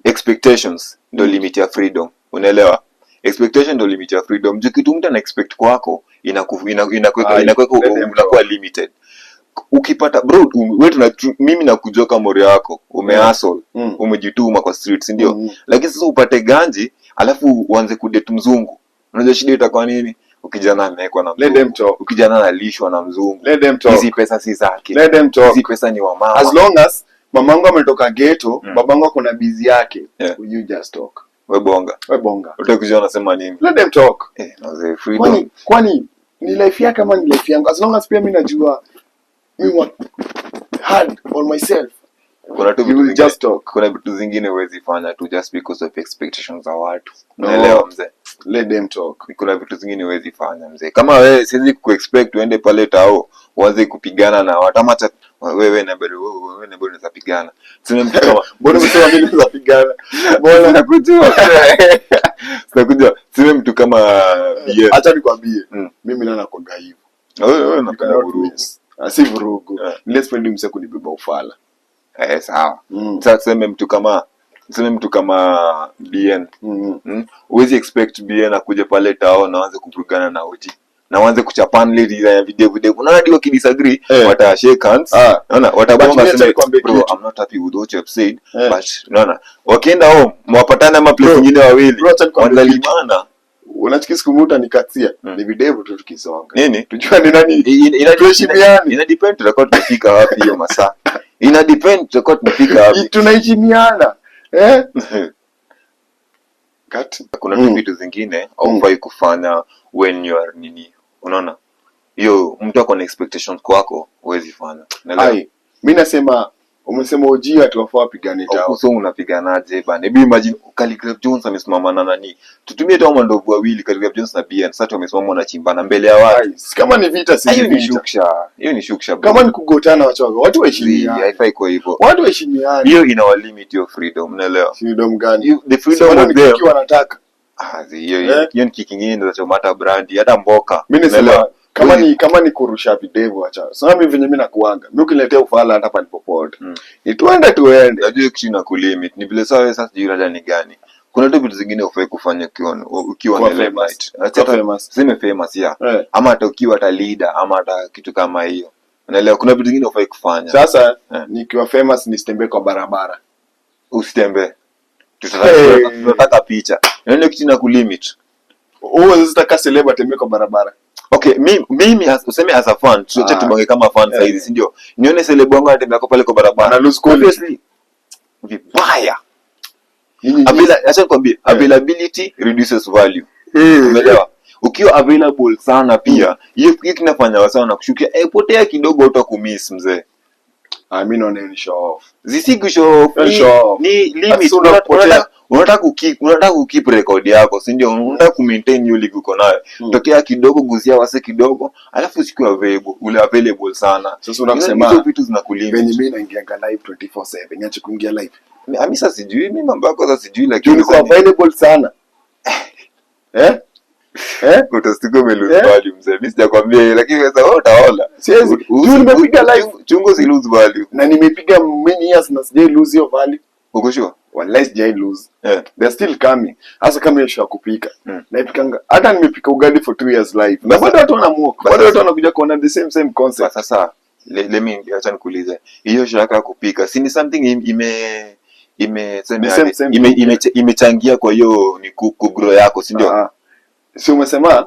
Expectations ndio limit ya freedom. Unaelewa? Expectation ndio limit ya freedom. Je, kitu mtu ana expect kwako inakuwa limited. Ukipata bro, wewe mimi nakujoka mori yako, umehustle, umejituma kwa streets ndio. Lakini sasa upate ganji, alafu uanze kudate mzungu. Unajua shida itakuwa nini? Ukijana amewekwa na mzungu. Ukijana analishwa na mzungu. Hizi pesa si zake. Hizi pesa ni wa mama. As long as mamangu ametoka ghetto, babangu ako na busy yake. You just talk. Wewe bonga. Utakuja unasema nini? Let them talk. Naze freedom. Kwani ni life yake kama ni life yangu. As long as pia mimi najua mimi want hard on myself. Kuna vitu zingine huwezi fanya tu just because of expectations za watu. Unaelewa mzee? Let them talk. Kuna vitu zingine huwezi fanya mzee. Kama wewe siwezi kuexpect uende pale tao uanze kupigana na watu ama wewe na bado unaweza pigana. Sema mtu kama mbona umesema mimi naweza pigana? Mbona nakujua? Nakujua. Sema mtu kama acha nikwambie. Mimi nana kwa hivyo. Wewe napenda vurugu. Si vurugu. Let's find him second kunibeba ufala. Sawa. Sasa tuseme mtu kama BN. Huwezi expect BN akuje pale tao na aanze kupigana na OG. Na waanze kuchapana ile ya video. Kuna hadi wakidisagree, wata shake hands. Unaona, watabonga sema bro, I'm not happy with what you have said, but unaona, wakienda home, mwapatana ama place nyingine wawili. Wanalimana. Unachiki siku muda nikatia. Ni video tu tukisonga. Nini? Tujua ni nani. Ina depend tutakuwa tumefika wapi hiyo masaa. Ina depend tutakuwa tumefika wapi. Tunaheshimiana. Kuna vitu zingine haufai kufanya when you are nini. Unaona? Hiyo mtu ako na expectations kwako huwezi fanya. Mimi nasema umesema OG atuwafaa wapigane tao. So unapiganaje bana? Hebu imagine Khaligraph Jones amesimama na nani? Tutumie tu mandovu wawili Khaligraph Jones na BN. Sasa wamesimama wanachimbana mbele ya watu. Kama ni vita si vita. Hiyo ni shuksha. Kama ni kugotana watu waheshimiane. Haifai kwa hivyo. Watu waheshimiane. Hiyo ina limit your freedom, unaelewa? Freedom gani? The freedom of them wanataka. Hiyo ni kingine ndio chomata brandi hata mboka. Mimi nasema kama ni kurusha video acha. Sasa mimi venye mimi nakuanga. Mimi ukiniletea ufala hata palipopote. Ni tuende. Najua kitu na kulimit. Ni vile sawa sasa sijui raja ni gani. Kuna vitu zingine ufai kufanya ukiwa na limit. Hata famous ama hata ukiwa hata leader ama hata kitu kama hiyo. Unaelewa kuna vitu zingine ufai kufanya. Sasa nikiwa famous nisitembee kwa barabara. Usitembee. Tunataka picha. Yaani kitu na kulimit. Unataka celeb atembee kwa barabara. Okay, mimi useme as a fan, tuache tubange kama fan size, si ndio? Nione celeb wangu anatembea kwa pale kwa barabara. Na lose quality. Vibaya. Acha nikwambie, availability reduces value. Umeelewa? Ukiwa available sana pia, hiyo kinafanya wasao na kushukia, potea kidogo utakumiss mzee. Mimi naona ni show off. Zisi show off. Ni limit. Unataka kukeep record yako, si ndio? Unataka kumaintain hiyo league uko nayo. Tokea kidogo guzia wase kidogo, alafu usikiwe available sana. Sasa unasema hizo vitu zinakulimit. Mimi naingia live 24/7, niache kuingia live. Mimi sasa sijui, mimi mambo yako sasa sijui, lakini niko available sana. Utastiko lose value mzee. Mimi sijakwambia lakini sasa wewe utaona. Siwezi. Nimepiga live chungo si lose value. Na nimepiga many years na sijai lose your value. Uko sure? Wallahi sijai lose. They're still coming. Hasa kama hiyo show kupika. Naipikanga hata nimepika ugali for 2 years live. Na bado watu wanamuoka. Bado watu wanakuja kuona the same concept. Sasa let me acha nikuulize. Hiyo show yako kupika, si ni something imechangia kwa hiyo ni kugrow yako, si ndio? Si umesema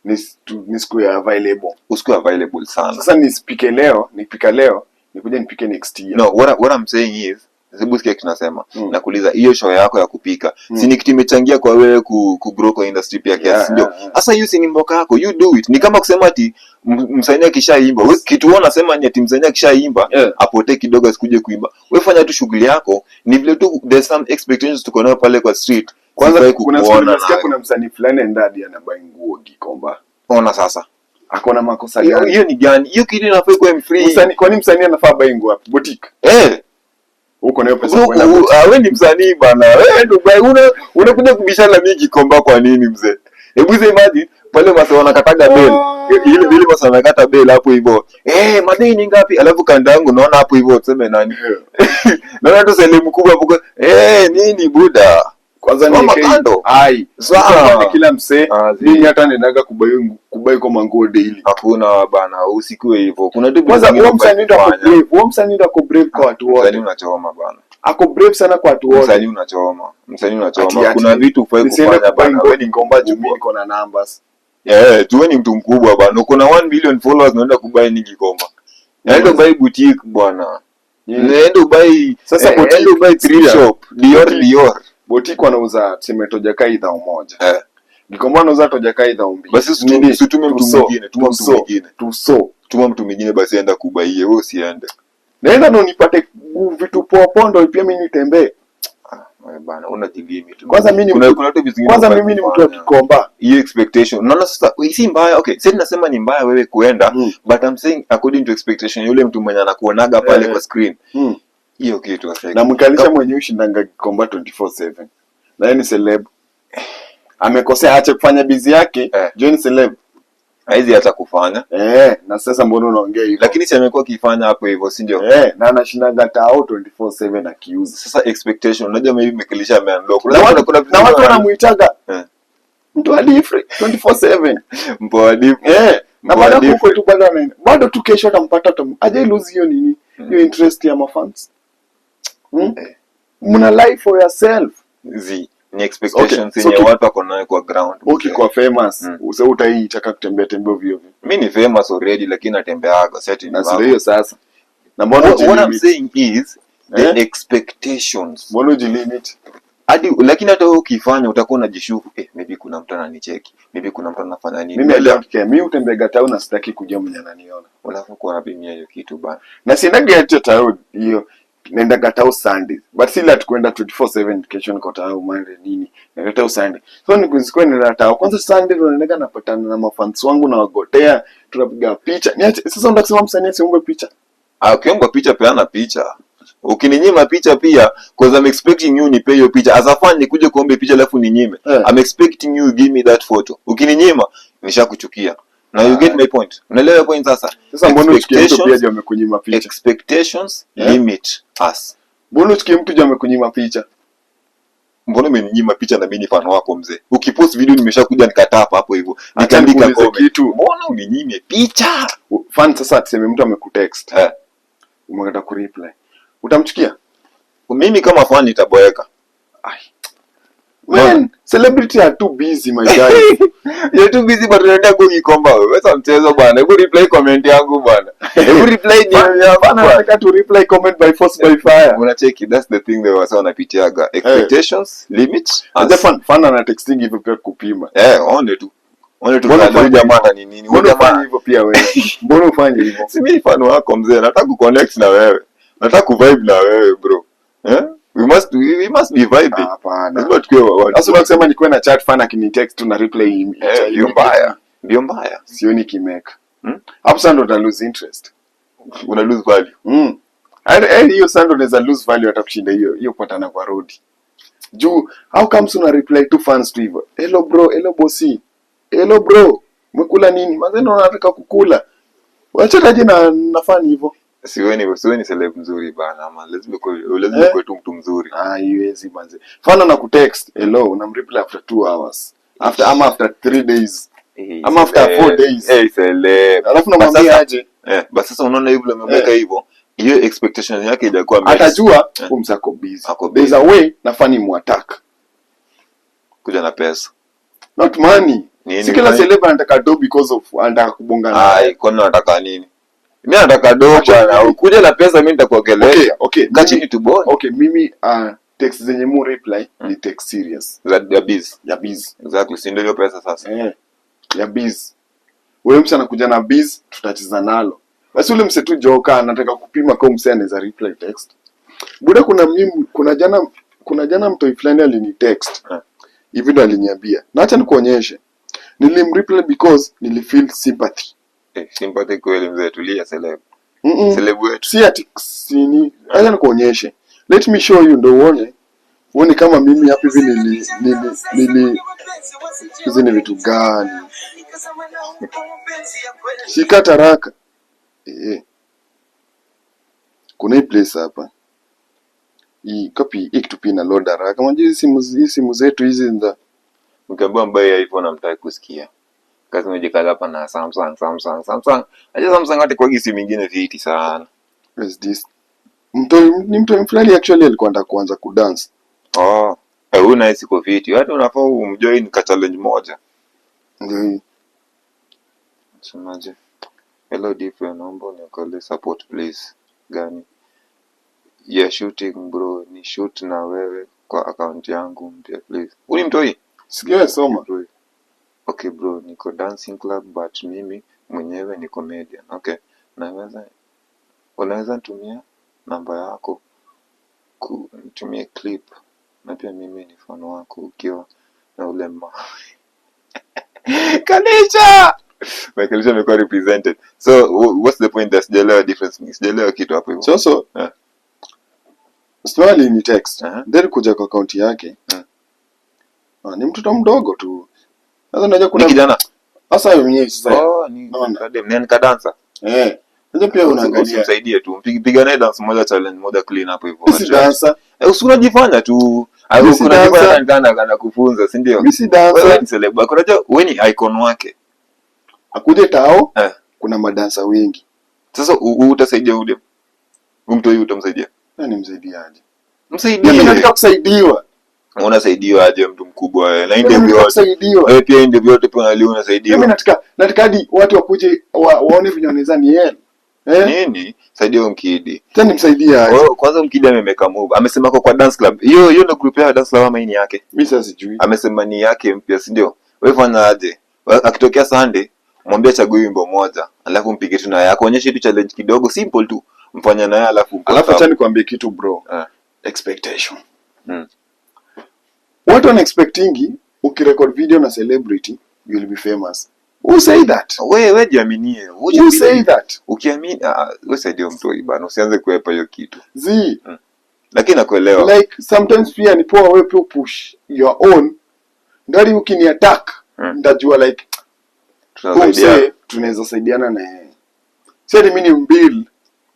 ni siku ya available. Usiku available sana. Sasa nipika leo Nikuja nipike next year. No, what I'm saying is Zebu sikia tunasema nakuuliza hiyo show yako ya kupika si ni kitu imechangia kwa wewe ku grow kwa industry pia kiasi ndio. Sasa hiyo si ni mboka yako, you do it. Ni kama kusema ati msanii akishaimba wewe kitu wewe unasema ni ati msanii akishaimba apotee kidogo asikuje kuimba. Wewe fanya tu shughuli yako, ni vile tu there's some expectations tuko nayo pale kwa street. Kwanza kuna msanii fulani ndadi anabai nguo Gikomba. Ona sasa akona makosa gani? Hiyo ni gani? Hiyo kitu inafaa kuwa free. Msanii, kwani msanii anafaa bai nguo wapi? Boutique. Huko nayo pesa kwenda. Wewe ni msanii bana. Wewe ndio unakuja kubishana mimi Gikomba kwa nini mzee? Hebu imagine pale masa wanakataga bell. Ile masa wanakata bell hapo hivyo. Madeni ni ngapi? Alafu kanda yangu naona hapo hivyo tuseme nani? Naona tu sehemu kubwa hapo. Nini buda? Kwanza ni kando. Sasa kila msee mimi hata ninaga kubai kwa manguo daily. Hakuna bana, usikue hivyo. Kuna tu kwanza huo msanii ndio ako brave. Huo msanii ndio ako brave kwa watu wote. Msanii unachoma bana. Ako brave sana kwa watu wote. Msanii unachoma. Kuna vitu ufai kufanya bana. Wewe ni Gikomba juu mimi niko na numbers. Tu ni mtu mkubwa bana. Uko na 1 million followers unaenda kubai ni Gikomba. Naenda buy boutique bwana. Naenda buy sasa boutique buy thrift shop. Dior. Boutique wanauza tuseme tojaka idha moja. Gikomba anauza tojaka idha mbili. Basi situme mtu mwingine, tuma mtu mwingine basi aenda kubaie, wewe usiende. Naenda ndo nipate vitu poa pondo pia mimi nitembee. Bana unajilimit. Kwanza mimi ni mtu wa Gikomba. Hiyo expectation. Unaona sasa si mbaya. Okay, sasa nasema ni mbaya wewe kuenda, but I'm saying according to expectation yule mtu mwenye anakuonaga pale kwa screen. Hiyo kitu afeki. Na mkalisha mwenye ushindanga Gikomba 24/7. Na yeye ni celeb. Amekosea aache kufanya busy yake, join celeb. Haizi hata kufanya. Na sasa mbona unaongea hivyo? Lakini si amekuwa akifanya hapo hivyo, si ndio? Na anashindaga tao 24/7 akiuza. Sasa expectation, unajua maybe Mekilisha ameunlock. Na watu wanamuitaga mtu hadi free 24/7. Mpo hadi. Na baada huko tu bado tu kesho atampata aje lose hiyo nini? Hiyo interest ya mafans. Mna life for yourself. Ni expectations yenye watu wako nayo kwa ground. Kwa famous, usao utaitaka kutembea ovyo ovyo. Mimi ni famous already lakini natembeaga sasa ni bado. Hiyo sasa. Na what I'm saying is the expectations. Mbona ujilimit? Hadi lakini hata wewe ukifanya utakuwa unajishuku, maybe kuna mtu ananicheki, maybe kuna mtu anafanya nini. Mimi utembea tao na sitaki kujua mwenye ananiona. Alafu kwa napimia hiyo kitu bana. Na siendaga hata tao hiyo. Nenda gatao Sundays. But si la tukwenda 24/7 education kwa tao Monday nini. Nenda tao Sunday. So ni kuzikuwa nenda tao. Kwanza Sunday tunaenda napatana na mafans wangu na wagotea, tunapiga picha. Niache sasa unataka kusema msanii asiombe picha. Ukiomba picha peana picha. Ukininyima picha pia because I'm expecting you nipe hiyo picha. As a fan nikuje kuombe picha alafu ninyime. I'm expecting you give me that photo. Ukininyima nishakuchukia. Now you get my point. Unaelewa point sasa? Sasa mbona usikie mtu pia amekunyima picha? Expectations limit us. Mbona usikie mtu amekunyima picha? Mbona umeninyima picha na mimi ni fan wako mzee? Ukipost video nimeshakuja nikatapa hapo hivyo. Nikaandika comment. Mbona uninyime picha? Fan sasa tuseme mtu amekutext. Umekata ku reply. Utamchukia? Mimi kama fan nitaboeka. Man, celebrity are too busy my guys. You're too busy but unaenda kwa Gikomba. Wewe mchezo bwana. Hebu reply comment yangu bwana. Hebu reply DM yangu. Bwana nataka to reply comment by force by fire. Unacheki, that's the thing they were wanapitiaga. Expectations, limits. And fan ana texting hivyo pia kupima. One tu kwa jamaa ni nini? Mbona ufanye hivyo pia wewe? Mbona ufanye hivyo? Si mimi fan wako mzee, nataka ku connect na wewe. Nataka ku vibe na wewe bro. We must be vibing. Hapana. Lazima tukue watu. Sasa unasema nikuwe na chat fan akinitext tu na reply ndio mbaya. Sioni kimeka. Hapo sasa ndo lose interest. Una lose value. Hiyo sasa ndo unaweza lose value hata kushinda hiyo kupatana kwa road. Juu how comes una reply to fans tu hivyo? Hello bro, hello bossy. Hello bro, umekula nini? Mazeno unataka kukula. Wachataje na fan hivyo? Siweni celeb mzuri bana ama lazima kwa tu mtu mzuri. Haiwezi manze. Fana na kutext hello unamreply after 2 hours. After 3 days. Ama after 4 days. Celeb. Alafu namwambia aje? Basi sasa unaona hivyo umemweka hivyo. Hiyo expectation yake hajakuwa mess. Atajua umsako busy. There's a way na fani muattack. Kuja na pesa. Not money. Si kila celeb anataka do because of anataka kubongana. Kwani anataka nini? Mimi nataka dogo bwana. Ukuje na pesa mimi nitakuongelea. Okay. Kachini tu boy. Okay, mimi text zenye mu reply ni text serious. Ya biz. Ya biz. Exactly. Si ndio hiyo pesa sasa. Ya biz. Wewe msana kuja na biz tutacheza nalo. Basi ule mse tu joka anataka kupima kwa mse anaweza reply text. Buda kuna jana mtoi fulani alini text. Hivi ndo aliniambia. Na acha nikuonyeshe. Nilimreply because nilifeel sympathy. Sympathy kweli mzee, tulia celeb. Celeb wetu. Si ati sini. Acha nikuonyeshe. Let me show you ndo uone kama mimi hapa hivi hizi ni vitu gani. Shika taraka. Kuna hii place hapa. Hii copy kitu pina load haraka. Unajua hizi simu zetu hizi nda mkabwa mbaya iPhone amtaka kusikia. Kazi umejikala hapa na Samsung. Aje Samsung hata kwa gisi mingine viti sana. Is this? Mtu fulani actually alikuwa anataka kuanza kudance. Una hisi kwa viti. Hata unafaa umjoin ka challenge moja. Ndio. Semaje? Hello different number ni call support please. Gani? Yeah, shooting bro, ni shoot na wewe kwa account yangu mpya please. Uni mtoi? Sikia soma. Okay bro, niko dancing club but mimi mwenyewe ni comedian. Okay. Unaweza tumia namba yako kutumia clip. Na pia mimi ni fan wako ukiwa na ule Kanisha! My Kanisha amekuwa represented. So what's the point? Sijaelewa difference. Sijaelewa kitu hapo hivyo. So swali ni text. Then kuja kwa account yake. Ni mtoto mdogo tu. Sasa unajua kuna kijana. Sasa yeye mwenyewe sasa. Ni kadansa. Ndio pia unaangalia. Usimsaidie tu. Piga naye dance moja challenge moja clean hapo hivyo. Si dansa. Usinajifanya tu. Unajifanya ndana kufunza, si ndio? Mimi si dansa. Wewe ni celeb. Unajua wewe ni icon wake. Akuje tao. Kuna madansa wengi. Sasa utasaidia ule. Mtu huyu utamsaidia. Nani msaidiaje? Msaidie. Mimi nataka kusaidiwa. Unasaidiwa aje mtu mkubwa wewe? Na interview yote. Wewe pia interview yote pia unasaidiwa. Mimi nataka hadi watu wakuje waone vile wanaweza ni yeye. Nini? Saidia mkidi. Tena msaidia aje? Kwanza mkidi amemeka move. Amesema kwa dance club. Hiyo ndio group ya dance club ama ni yake? Mimi sasa sijui. Amesema ni yake mpya, si ndio? Wewe fanya aje? Akitokea Sunday, mwambie chague wimbo moja, alafu mpige tu naye. Akuonyeshe tu challenge kidogo simple tu. Mfanya naye alafu acha nikwambie kitu bro. Expectation. What on expecting ukirecord video na celebrity you will be famous. Who say that? Wewe jiaminie. Who say that? Ukiamini wewe saidia mtu ibana, usianze kuepa hiyo kitu. Lakini nakuelewa. Like sometimes pia ni poa wewe push your own. Ndari ukini attack ndajua like tunaweza saidiana na yeye. Sasa mimi ni mbill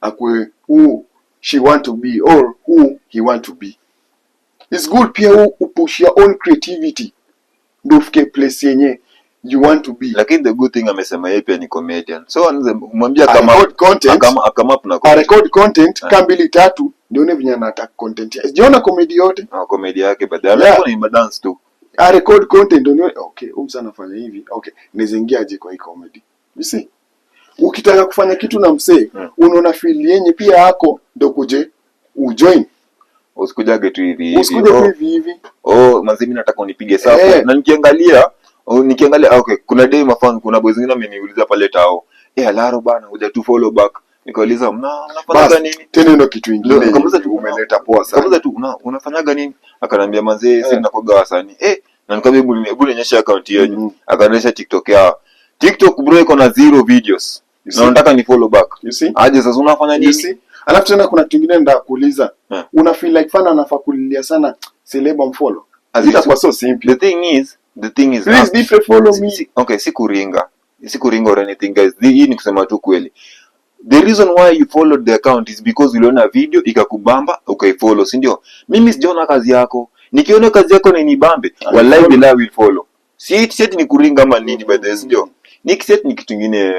akwe who she want to be or who he want to be. It's good pia push your own creativity. Ndio ufike place yenye you want to be. Lakini the good thing amesema yeye pia ni comedian. So mwambia kama content record content kama 2-3 ndio ne vinyana attack content. Jiona comedy yote. Comedy yake baadaye ni dance tu. Record content ndio okay, sana fanya hivi. Okay, nizingia aje kwa hii comedy. You see? Ukitaka kufanya kitu na msee, unaona feel yenye pia yako ndio kuje ujoin. Usikujage tu hivi. Usikuje tu hivi. Manzi mimi nataka unipige sawa. Na nikiangalia okay, kuna day mafan kuna boys wengine ameniuliza pale tao. Alaro bana, uja tu follow back. Nikauliza unafanyaga nini? Tena ndio kitu kingine. Umeleta poa sana. Kama tu unafanyaga nini? Akaniambia manzi sisi tunakoga wasanii. Na nikamwambia hebu nionyeshe account yenu. Akaonyesha TikTok yao. TikTok bro iko na 0 videos. Na nataka ni follow back. You see? Aje sasa unafanya nini? You see? Alafu tena kuna kitu kingine ndio kuuliza. Una feel like fana anafaa kulilia sana celeb follow. Azita kwa so simple. The thing is please deep follow me. Okay, sikuringa or anything guys. Hii ni kusema tu kweli. The reason why you followed the account is because uliona video ikakubamba ukaifollow, si ndio? Mimi sijaona kazi yako. Nikiona kazi yako na inibambe, wallahi bila will follow. Si ni kuringa ama nini by the way, si ndio? Ni kitu kingine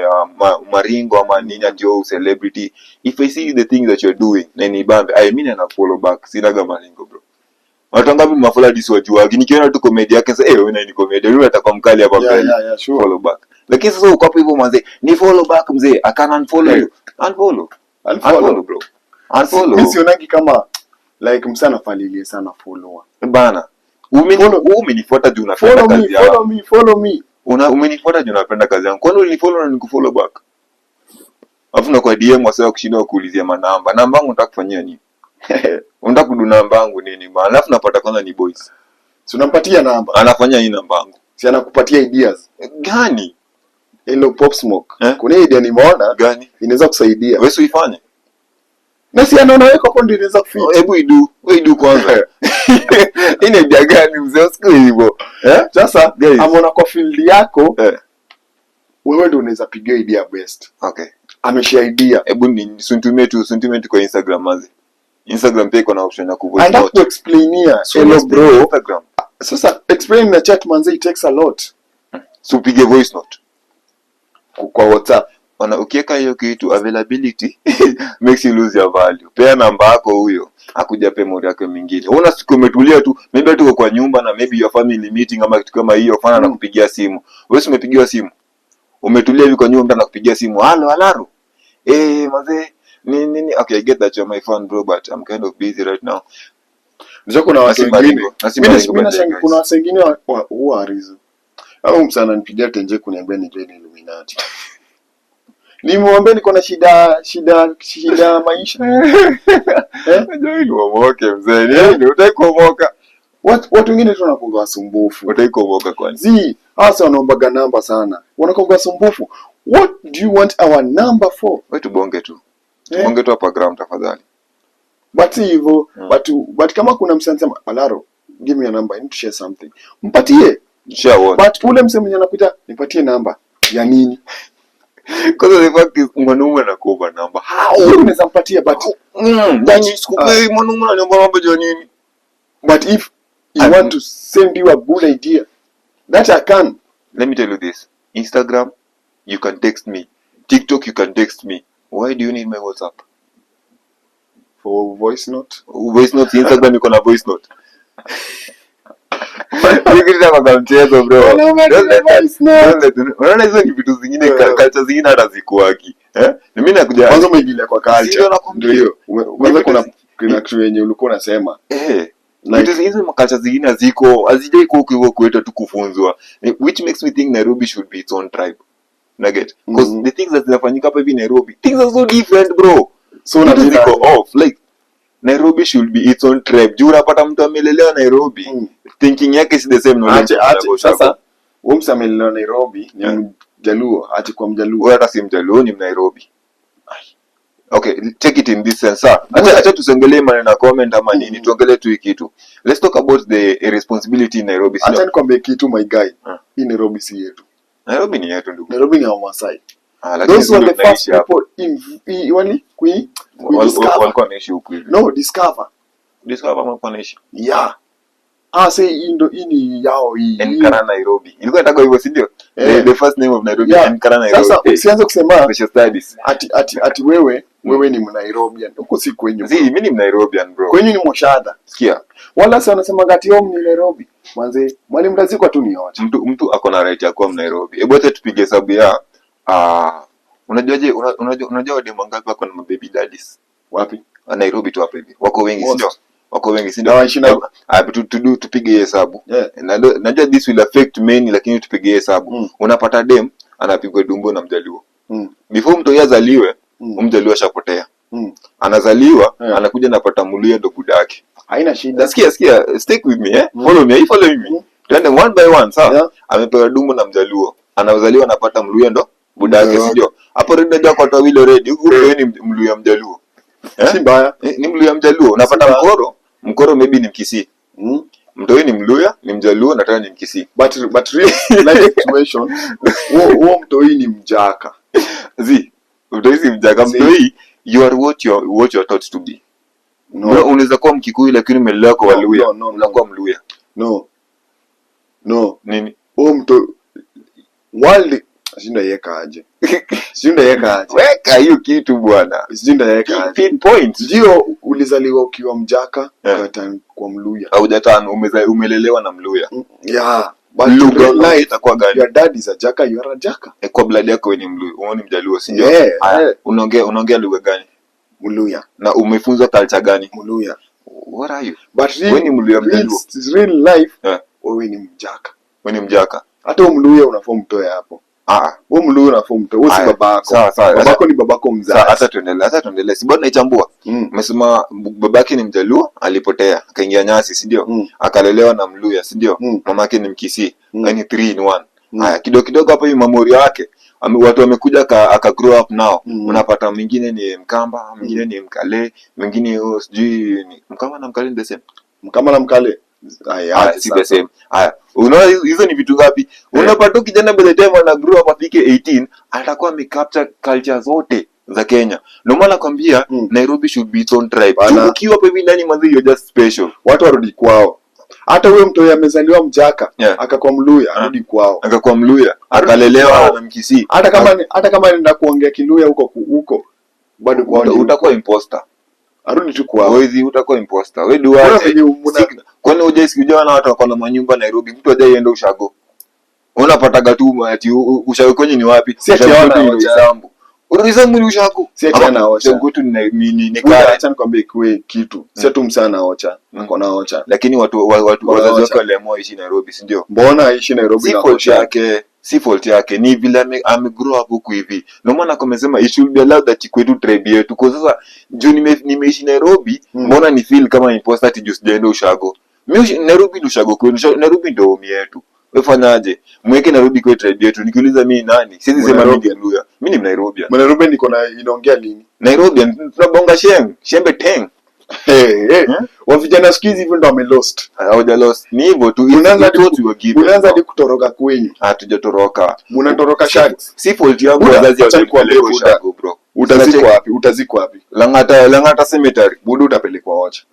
maringo ama nini atio celebrity. If I see the things that you're doing na inibambe, I mean na follow back. Sina kama maringo bro. Watu ngapi mafollow disi wajuagi. Nikiona tu comedy yake sasa wewe ni comedy. Wewe utakuwa mkali hapa mbele. Sure. Follow back. Lakini sasa uko hapo hivyo mzee, ni follow back mzee, akana unfollow you. Unfollow bro. Mimi sionangi kama like msana falilie sana follower. Bana. Umenifuata juu unapenda kazi yangu. Follow me. Umenifuata juu unapenda kazi yangu. Kwani unifollow na nikufollow back? Afu na kwa DM wasao kushinda kuulizia manamba. Namba yangu unataka kufanyia nini? Unataka kudu namba yangu nini bana? Alafu napata kwanza ni boys. Si unampatia namba. Anafanya nini namba yangu? Si anakupatia ideas. Gani? Hello Pop Smoke. Kuna idea nimeona gani inaweza kusaidia. Wewe uifanye. Na si anaona wewe kwa ndio inaweza kufit. Hebu idu kwanza. Ine idea gani mzee usiku hivyo? Sasa ameona kwa field yako. Wewe ndio unaweza pigia idea best. Okay. Ameshare idea. Hebu ni suntumie tu kwa Instagram mazi. Instagram pia iko na option ya kuvoice note. I have to explain here. Hello bro. Instagram. Sasa explain na chat manze it takes a lot. So pige voice note kwa WhatsApp. Ukiweka hiyo kitu availability makes you lose your value. Pea namba yako huyo, akuja pe mori yako mingine. Una siku umetulia tu, maybe tuko kwa nyumba na maybe your family meeting ama kitu kama hiyo, fana na kupigia simu. Wewe umepigiwa simu. Umetulia hivi kwa nyumba mtu anakupigia simu. Halo Alaro. Mazee nini okay I get that you're my fan bro but I'm kind of busy right now. Ndio kuna watu wengine. Kuna watu wengine wa arizo. Au msana nipigia tenje kuniambia ni Jane Illuminati. Nimwambia niko na shida maisha. Ndio iliomoke mzee. Nini utaikomoka? Watu wengine tu wanakuwa wasumbufu. Utaikomoka kwani? Zi, hasa wanaombaga namba sana. Wanakuwa wasumbufu. What do you want our number for? Wewe tubonge tu. Tubonge tu hapa gram tafadhali. But hivyo, but kama kuna msema Alaro, give me your number, I need to share something. Mpatie. Share what? But ule msemo anakuja, nipatie namba ya nini? Because the fact is mwanaume anakuomba namba. How unaweza mpatia but ndani sikupei mwanaume ananiomba namba ya nini? But if you want to send you a good idea, that I can. Let me tell you this. Instagram, you can text me. TikTok, you can text me. Why do you need my WhatsApp? For voice note? Voice note, Instagram iko na voice note. Nikita kwa mchezo bro. Unaona hizo ni vitu zingine culture zingine hata zikuaki. Ni mimi nakuja. Kwanza umeingilia kwa culture. Ndio hiyo. Kwanza kuna kitu yenye ulikuwa unasema. Like hizo culture zingine ziko hazijai kuwa kwetu tu kufunzwa. Which makes me think Nairobi should be its own tribe. Nugget. Because the things that zinafanyika hapa hivi Nairobi, things are so different bro. So na ziko off like Nairobi should be its own tribe. Juu unapata mtu amelelewa Nairobi, thinking yake si the same no. Sasa wewe msamelelewa Nairobi ni Mjaluo, ati kwa Mjaluo. Wewe hata si Mjaluo ni Nairobi. Okay, take it in this sense. Acha tusengelee maneno na comment ama nini, tuongelee tu kitu. Let's talk about the responsibility in Nairobi. Acha nikwambie kitu my guy. Hii Nairobi si yetu. Nairobi ni yetu ndugu. Nairobi ni wa Masai. Those were the first people in walikuwa wanaishi huku hivi. No, discover walikuwa wanaishi. Yeah. Say ini yao hii. Enkara Nairobi. Ilikuwa inataka hivyo si ndio? The first name of Nairobi Enkara Nairobi. Sasa usianze kusema social studies. Ati wewe ni Mnairobian. Huko si kwenyu. Mimi ni Nairobian bro. Kwenyu ni Moshada. Sikia. Wala sasa wanasema ngati home ni Nairobi. Manze, mwalimu lazima tu niache. Mtu ako na right ya kuwa Nairobi. Hebu acha tupige hesabu ya unajuaje unajua wadi mangapi wako na baby daddies? Wapi? Nairobi tu hapa hivi. Wako wengi si ndio? Wako wengi si ndio? Tupige hesabu. Najua this will affect many lakini tupige hesabu. Unapata dem anapigwa dumbo na Mjaluo. Before mtu yazaliwe, Mjaluo ashapotea. Anazaliwa, anakuja napata Mluya ndo budake. Haina shida. Sikia, stick with me Follow me. Twende one by one, sawa? Amepewa dumbo na Mjaluo. Anazaliwa anapata Mluya ndo budake, si ndio? Hapo ndio kwa tawilo ready. Huko ni Mluya Mjaluo. Si mbaya. Ni Mluya Mjaluo. Unapata Mkoro maybe ni Mkisii. Mtoi ni Mluya, ni Mjaluo na tena ni Mkisii. But real life situation, huo mtoi ni Mjaka. Mtoi si Mjaka. Mtoi you are what you are taught to be. No. Unaweza kuwa Mkikuyu lakini umelelewa kwa Waluya. Unakuwa Mluya. No. Nini? Huo mtoi world Sijinda yeka aje. Weka hiyo kitu bwana. Sijinda yeka aje. Pinpoint. Ndio ulizaliwa ukiwa Mjaka, kwa Mluya. Haujatano umelelewa na Mluya. But lugha life, itakuwa gani? your dad is a Jaka, you are a Jaka. Kwa blood yako wewe ni Mluya, wewe ni Mjaluo, si ndio? Yeah. Unaongea lugha gani? Mluya. Na umefunzwa culture gani? Mluya. What are you? But wewe ni Mluya Mjaluo. Real life, wewe ni Mjaka. Wewe ni Mjaka. Hata Mluya unafaa mtoe hapo. Wewe Mluya unafaa mtoe. Wewe si babako. Sawa. Babako ni babako mzazi. Hata tuendelee. Si bado naichambua. Umesema babake ni Mjaluo, alipotea, akaingia Nyasi, si ndio? Akalelewa na Mluya, si ndio? Mamake ni Mkisii. Yaani 3 in 1. Haya, kidogo hapo hiyo memory yake. Watu wamekuja aka grow up now. Unapata mwingine ni Mkamba, mwingine ni Mkale, mwingine sijui ni Mkamba na Mkale the same. Mkamba na Mkale. Si the same. Haya, unaona hizo ni vitu ngapi? Unapata kijana by the time ana grow up afike 18, atakuwa amecapture culture zote za Kenya. Ndio maana nakwambia Nairobi should be its own tribe. Ukiwa hapo hivi ndani mwanzo you're just special. Watu warudi kwao. Hata huyo mtu amezaliwa Mjaka, akakuwa Mluya, arudi kwao. Akakuwa Mluya, akalelewa na Mkisii. Hata kama nenda kuongea Kiluya huko bado kwao utakuwa imposter. Arudi tu kwao. Wewe utakuwa imposter. Wewe duaje? Kwani hujaisikia na watu wako na manyumba Nairobi, mtu hajaenda ushago. Unapataga tu ati ushago kwenye ni wapi? Si ati wana Sambu. Urizangu ni ushago. Si ati ana ocha. Ushago tu ni kaya. Acha nikwambie kwa kitu. Si tu msana ocha. Nako na ocha. Lakini watu wazazi wake waliamua ishi Nairobi, si ndio? Mbona aishi Nairobi na ocha? Si fault yake, ni vile ame grow up huku hivi. Ndio maana kumesema it should be allowed that kwetu tribe yetu. Kwa sasa juu nimeishi Nairobi, mbona ni feel kama imposter ati just jaenda ushago. Mimi Nairobi ndio ushago kwetu. Nairobi ndio home yetu. Wewe fanyaje? Mweke Nairobi kwa tribe yetu. Nikiuliza mimi nani? Siwezi sema mimi ni Mluya. Mimi ni Nairobian. Nairobi niko na inaongea nini? Nairobian tunabonga shembe teng. Wa vijana siku hizi hivyo ndo wamelost. Hawaja lost. Ni hivyo tu. Unaanza hadi kutoroka kwenyu. Hatujatoroka. Mnatoroka shags. Si fault yangu wazazi walikuwa shago bro. Utazikwa wapi? Langata cemetery. Budu utapelekwa Ocha.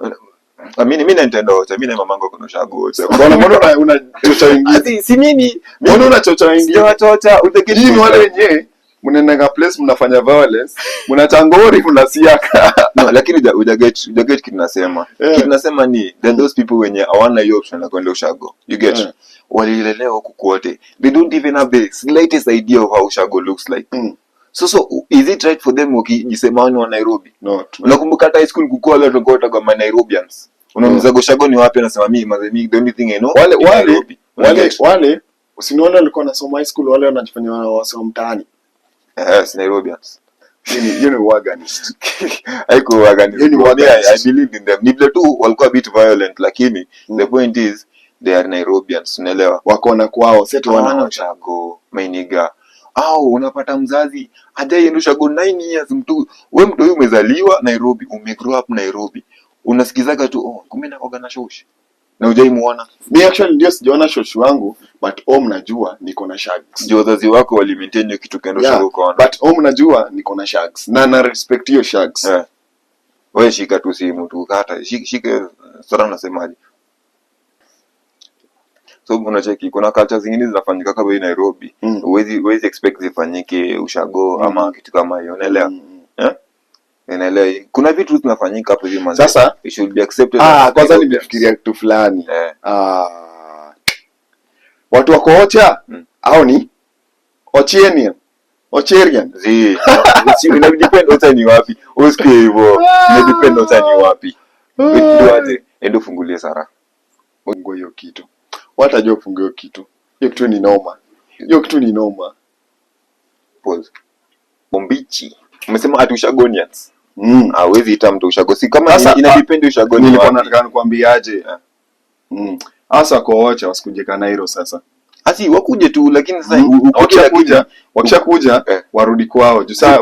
Mimi nitaenda Ocha. Mimi na mamangu kuna shago Ocha. Mbona unachocha wengine? Si mimi. Mbona unachocha wengine? Sijachocha. Uteketi wale wenyewe. Mnaenda place mnafanya violence, mnachangori mnasiaka. No, lakini ujaget kitu nasema. Kitu nasema ni those people wenye hawana hiyo option ya kwenda ushago. You get? Walilelewa huku kwote. They don't even have the slightest idea of how ushago looks like. So is it right for them ukijisema ni wa Nairobi? No. Unakumbuka high school kukua wale tulikuwa kama Nairobians. Unauliza ushago ni wapi, anasema mimi the only thing I know. Wale usiniona walikuwa nasoma high school, wale wanajifanya wasoma mtaani. Yes, Nairobians. You know wagonist. Haiko wagonist. I believe in them. Nibla tu walikuwa a bit violent, lakini the point is they are Nairobians. Unaelewa? Wako na kwao, sasa wana ushago, mainiga. Unapata mzazi hajaenda ushago 9 years mtu. Wewe mtu huyu umezaliwa Nairobi, umegrow up Nairobi. Unasikizaga tu kumbe na koga na shosh. Na hujaimuona. Mimi actually ndio sijaona shosh wangu, but najua niko na shags. Ndio wazazi wako wali maintain kitu kendo shago kwa. But najua niko na shags. Na respect hiyo shags. Wewe shika tu simu tu kata. Shika sura nasemaje? So unacheki kuna culture zingine zinafanyika kama hii Nairobi. Huwezi expect zifanyike ushago ama kitu kama hiyo. Unaelewa? Unaelewa? Kuna vitu zinafanyika hapo hivi manzi. Sasa it should be accepted. Kwanza nimefikiria kitu fulani. Watu wako Ocha au ni Ocherian. Inadepend Ocha ni wapi. Usikie hivyo. Inadepend Ocha ni wapi. Ndio endo fungulie Sara. Fungue hiyo kitu. Watajua kufunga hiyo kitu. Hiyo kitu ni noma. Pause. Bombichi. Umesema ati ushagonians. Hawezi ita mtu ushago. Si kama inadepend ushagoni. Nilikuwa nataka nikwambiaje. Asa kwa Ocha wasikuje Kanairo sasa. Asi wakuje tu lakini sasa wakishakuja warudi kwao. Juu sasa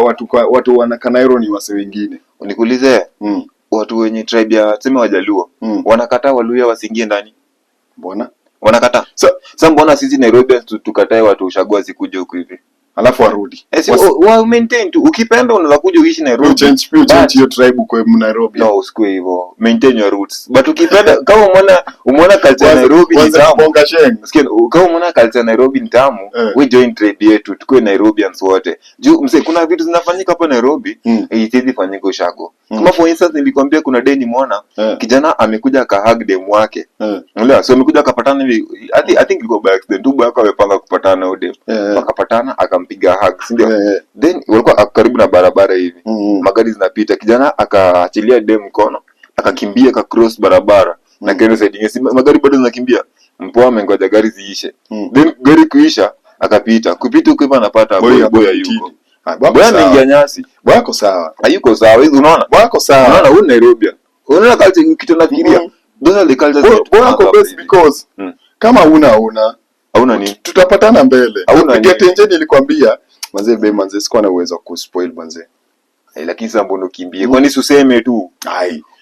watu wana Kanairo ni wase wengine. Nikuulize watu wenye tribe ya sema Wajaluo wanakataa Waluya wasiingie ndani. Mbona? Wanakataa. Sasa mbona sisi Nairobi tukatae watu ushagua sikuje huku hivi? alafu arudi. Wa maintain tu. Ukipenda unaweza kuja uishi Nairobi. Change your tribe kwa Nairobi. No, usikue hivyo. Maintain your roots. But ukipenda kama umeona culture ya Nairobi ni tamu. Sikia, kama umeona culture ya Nairobi ni tamu, we join tribe yetu, tukue Nairobians wote. Juu mzee kuna vitu zinafanyika hapa Nairobi, hizi fanyika Ushago. Kama for instance nilikwambia kuna day nimeona kijana amekuja akahug dem wake. Unaelewa? So amekuja akapatana hivi. I think ilikuwa by accident. Tu bako amepanga kupatana na dem. Wakapatana akampiga hug, si ndio? Then walikuwa karibu na barabara hivi. Magari zinapita. Kijana akaachilia dem mkono, akakimbia akacross barabara. Na kile side nyingine magari bado zinakimbia. Mpoa amengoja gari ziishe. Then gari kuisha akapita. Kupita huko hivyo anapata boy yuko. Boy anaingia nyasi. Boy yako sawa. Hayuko sawa. Hizo unaona? Boy yako sawa. Unaona huyu Nairobi. Unaona culture kitu nafikiria. Those are the cultures. Boy yako best because kama hauna nini? Tutapatana mbele. Piga tenje nilikwambia. Manze sikuwa na uwezo ku spoil manze. Lakini sasa mbona ukimbie? Kwani useme tu?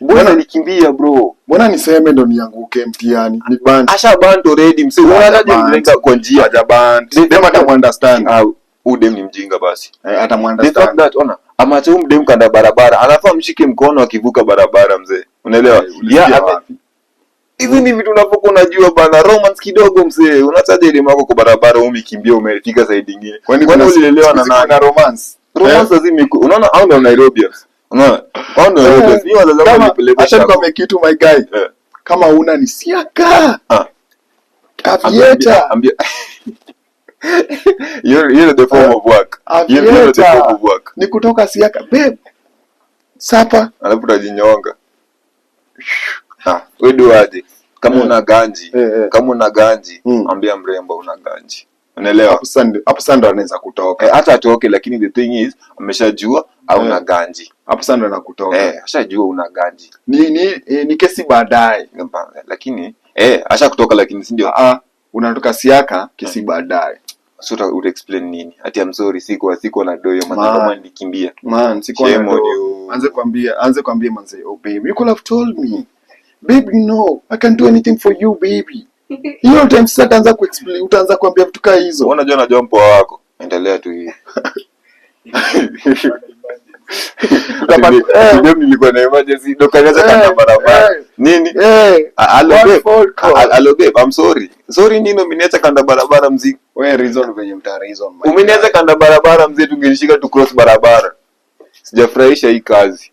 Mbona nikimbia bro? Mbona niseme ndo nianguke mtihani? Ni band. Asha band already msee. Unaje mlenga kwa njia? Haja band. Dem atamunderstand. Dem ni mjinga basi. Atamunderstand. That ona. Amacha dem kanda barabara. Anafaa mshike mkono akivuka barabara mzee. Unaelewa? Hivi ni vitu unapokuwa unajua bana romance kidogo mzee. Unachaje ile mako kwa barabara umekimbia umefika side nyingine. Kwani ulilelewa na nani? Romance lazima unaona au ndo Nairobi. Unaona? Au ndo Nairobi. Ni wazazi wangu nipeleka. Acha nikwambie kitu my guy. Kama una ni siaka. Avieta. You're the form of work. You're the form of work. Ni kutoka siaka babe. Sapa. Alafu utajinyonga. Wewe duaje? Kama una ganji, ambia mrembo una ganji. Unaelewa? Hapo sasa ndo anaweza kutoka. Hata atoke lakini the thing is ameshajua au una ganji. Hapo sasa ndo anakutoka. Ashajua una ganji. Ni kesi baadaye. Lakini asha kutoka lakini si ndio? Unatoka siaka kesi baadaye. So uta explain nini? Ati I'm sorry siko na doyo kama nilikimbia. Man, siko na doyo. Anze kwambie manze, oh baby, you could have told me. Baby, you know, I can do anything for you, baby. Hiyo time sasa utaanza kuexplain, utaanza kuambia vitu kama hizo. Unajua mpoa wako. Endelea tu hivi. Ndio nilikuwa na emergency dokanyaza kanda barabara. Nini? Hello babe, I'm sorry. Sorry nini umeniacha kanda barabara mzee? Wewe reason venye mta reason. Umeniacha kanda barabara mzee tungenishika tu cross barabara. Sijafurahisha hii kazi.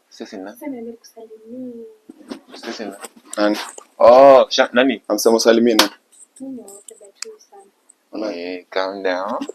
Sasa nani? Nani? Amsema salimia nani? Calm down.